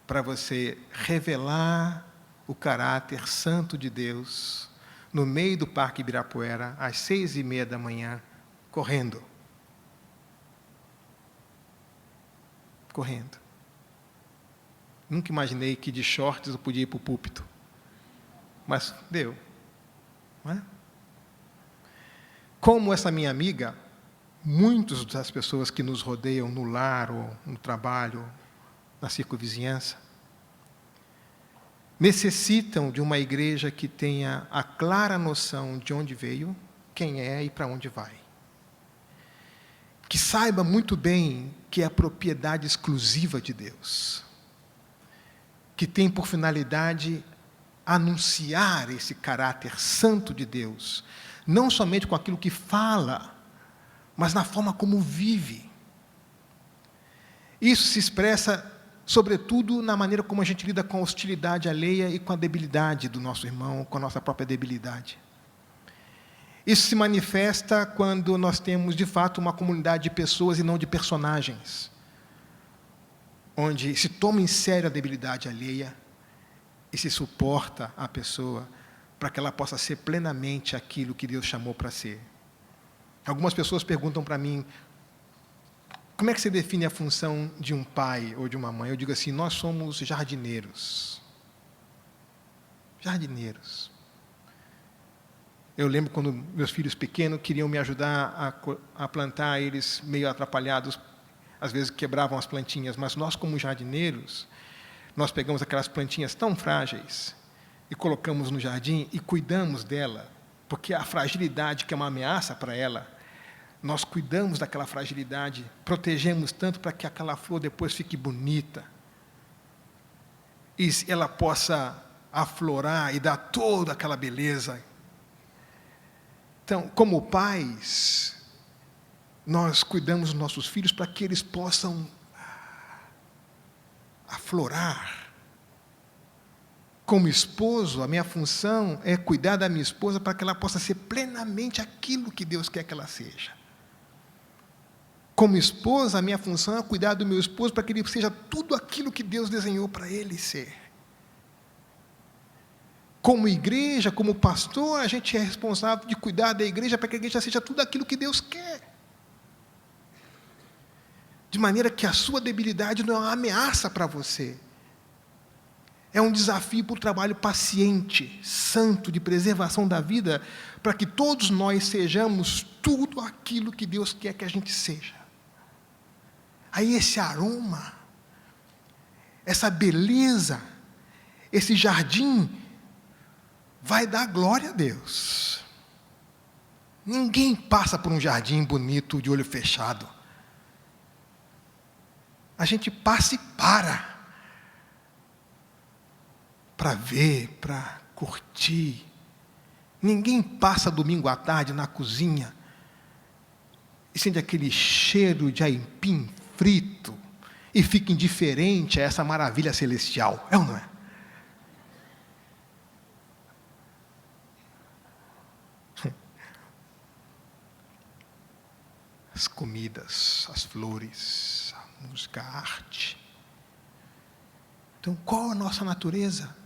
[SPEAKER 1] para você revelar o caráter santo de Deus no meio do Parque Ibirapuera, às 6h30 da manhã, correndo. Correndo. Nunca imaginei que de shorts eu podia ir para o púlpito. Mas deu. Não é? Como essa minha amiga, muitas das pessoas que nos rodeiam no lar, ou no trabalho, na circunvizinhança, necessitam de uma igreja que tenha a clara noção de onde veio, quem é e para onde vai. Que saiba muito bem que é a propriedade exclusiva de Deus. Que tem por finalidade anunciar esse caráter santo de Deus, não somente com aquilo que fala, mas na forma como vive. Isso se expressa, sobretudo, na maneira como a gente lida com a hostilidade alheia e com a debilidade do nosso irmão, com a nossa própria debilidade. Isso se manifesta quando nós temos, de fato, uma comunidade de pessoas e não de personagens, onde se toma em sério a debilidade alheia e se suporta a pessoa para que ela possa ser plenamente aquilo que Deus chamou para ser. Algumas pessoas perguntam para mim, como é que você define a função de um pai ou de uma mãe? Eu digo assim, nós somos jardineiros. Jardineiros. Eu lembro quando meus filhos pequenos queriam me ajudar a plantar, eles meio atrapalhados, às vezes quebravam as plantinhas, mas nós, como jardineiros, nós pegamos aquelas plantinhas tão frágeis e colocamos no jardim e cuidamos dela, porque a fragilidade que é uma ameaça para ela, nós cuidamos daquela fragilidade, protegemos tanto para que aquela flor depois fique bonita e ela possa aflorar e dar toda aquela beleza. Então, como pais, nós cuidamos dos nossos filhos para que eles possam aflorar. Como esposo, a minha função é cuidar da minha esposa para que ela possa ser plenamente aquilo que Deus quer que ela seja. Como esposa, a minha função é cuidar do meu esposo para que ele seja tudo aquilo que Deus desenhou para ele ser. Como igreja, como pastor, a gente é responsável de cuidar da igreja para que a igreja seja tudo aquilo que Deus quer. De maneira que a sua debilidade não é uma ameaça para você. É um desafio para o trabalho paciente, santo, de preservação da vida, para que todos nós sejamos tudo aquilo que Deus quer que a gente seja. Aí esse aroma, essa beleza, esse jardim, vai dar glória a Deus. Ninguém passa por um jardim bonito de olho fechado. A gente passa e para para ver, para curtir. Ninguém passa domingo à tarde na cozinha e sente aquele cheiro de aipim frito e fica indiferente a essa maravilha celestial. É ou não é? As comidas, as flores, a música, a arte. Então, qual a nossa natureza?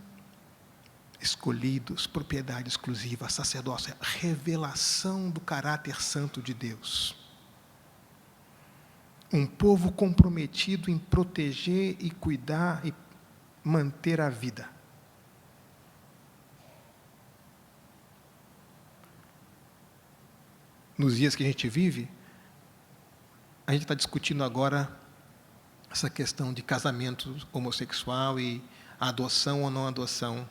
[SPEAKER 1] Escolhidos, propriedade exclusiva, sacerdócio, revelação do caráter santo de Deus. Um povo comprometido em proteger e cuidar e manter a vida. Nos dias que a gente vive, a gente está discutindo agora essa questão de casamento homossexual e a adoção ou não adoção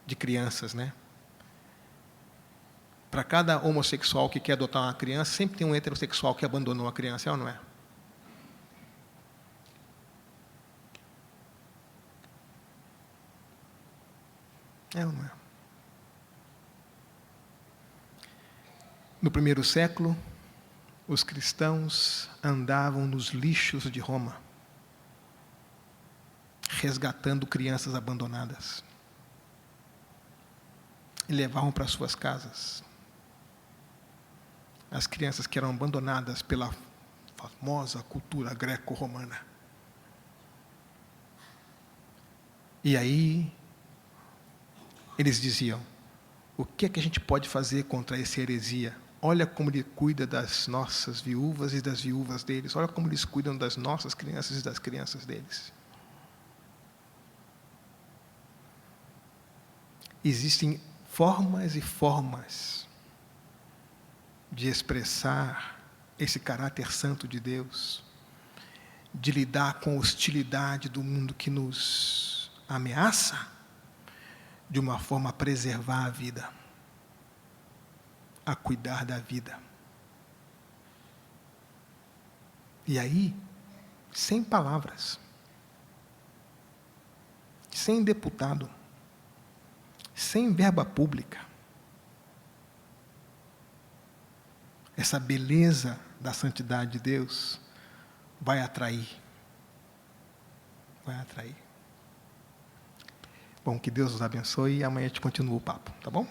[SPEAKER 1] de crianças, né? Para cada homossexual que quer adotar uma criança, sempre tem um heterossexual que abandonou a criança, é ou não é? É ou não é? No primeiro século, os cristãos andavam nos lixos de Roma, resgatando crianças abandonadas. E levavam para suas casas as crianças que eram abandonadas pela famosa cultura greco-romana. E aí, eles diziam, o que é que a gente pode fazer contra essa heresia? Olha como ele cuida das nossas viúvas e das viúvas deles. Olha como eles cuidam das nossas crianças e das crianças deles. Existem formas e formas de expressar esse caráter santo de Deus, de lidar com a hostilidade do mundo que nos ameaça, de uma forma a preservar a vida, a cuidar da vida. E aí, sem palavras, sem deputado, sem verba pública, essa beleza da santidade de Deus vai atrair. Vai atrair. Bom, que Deus os abençoe e amanhã a gente continua o papo, tá bom?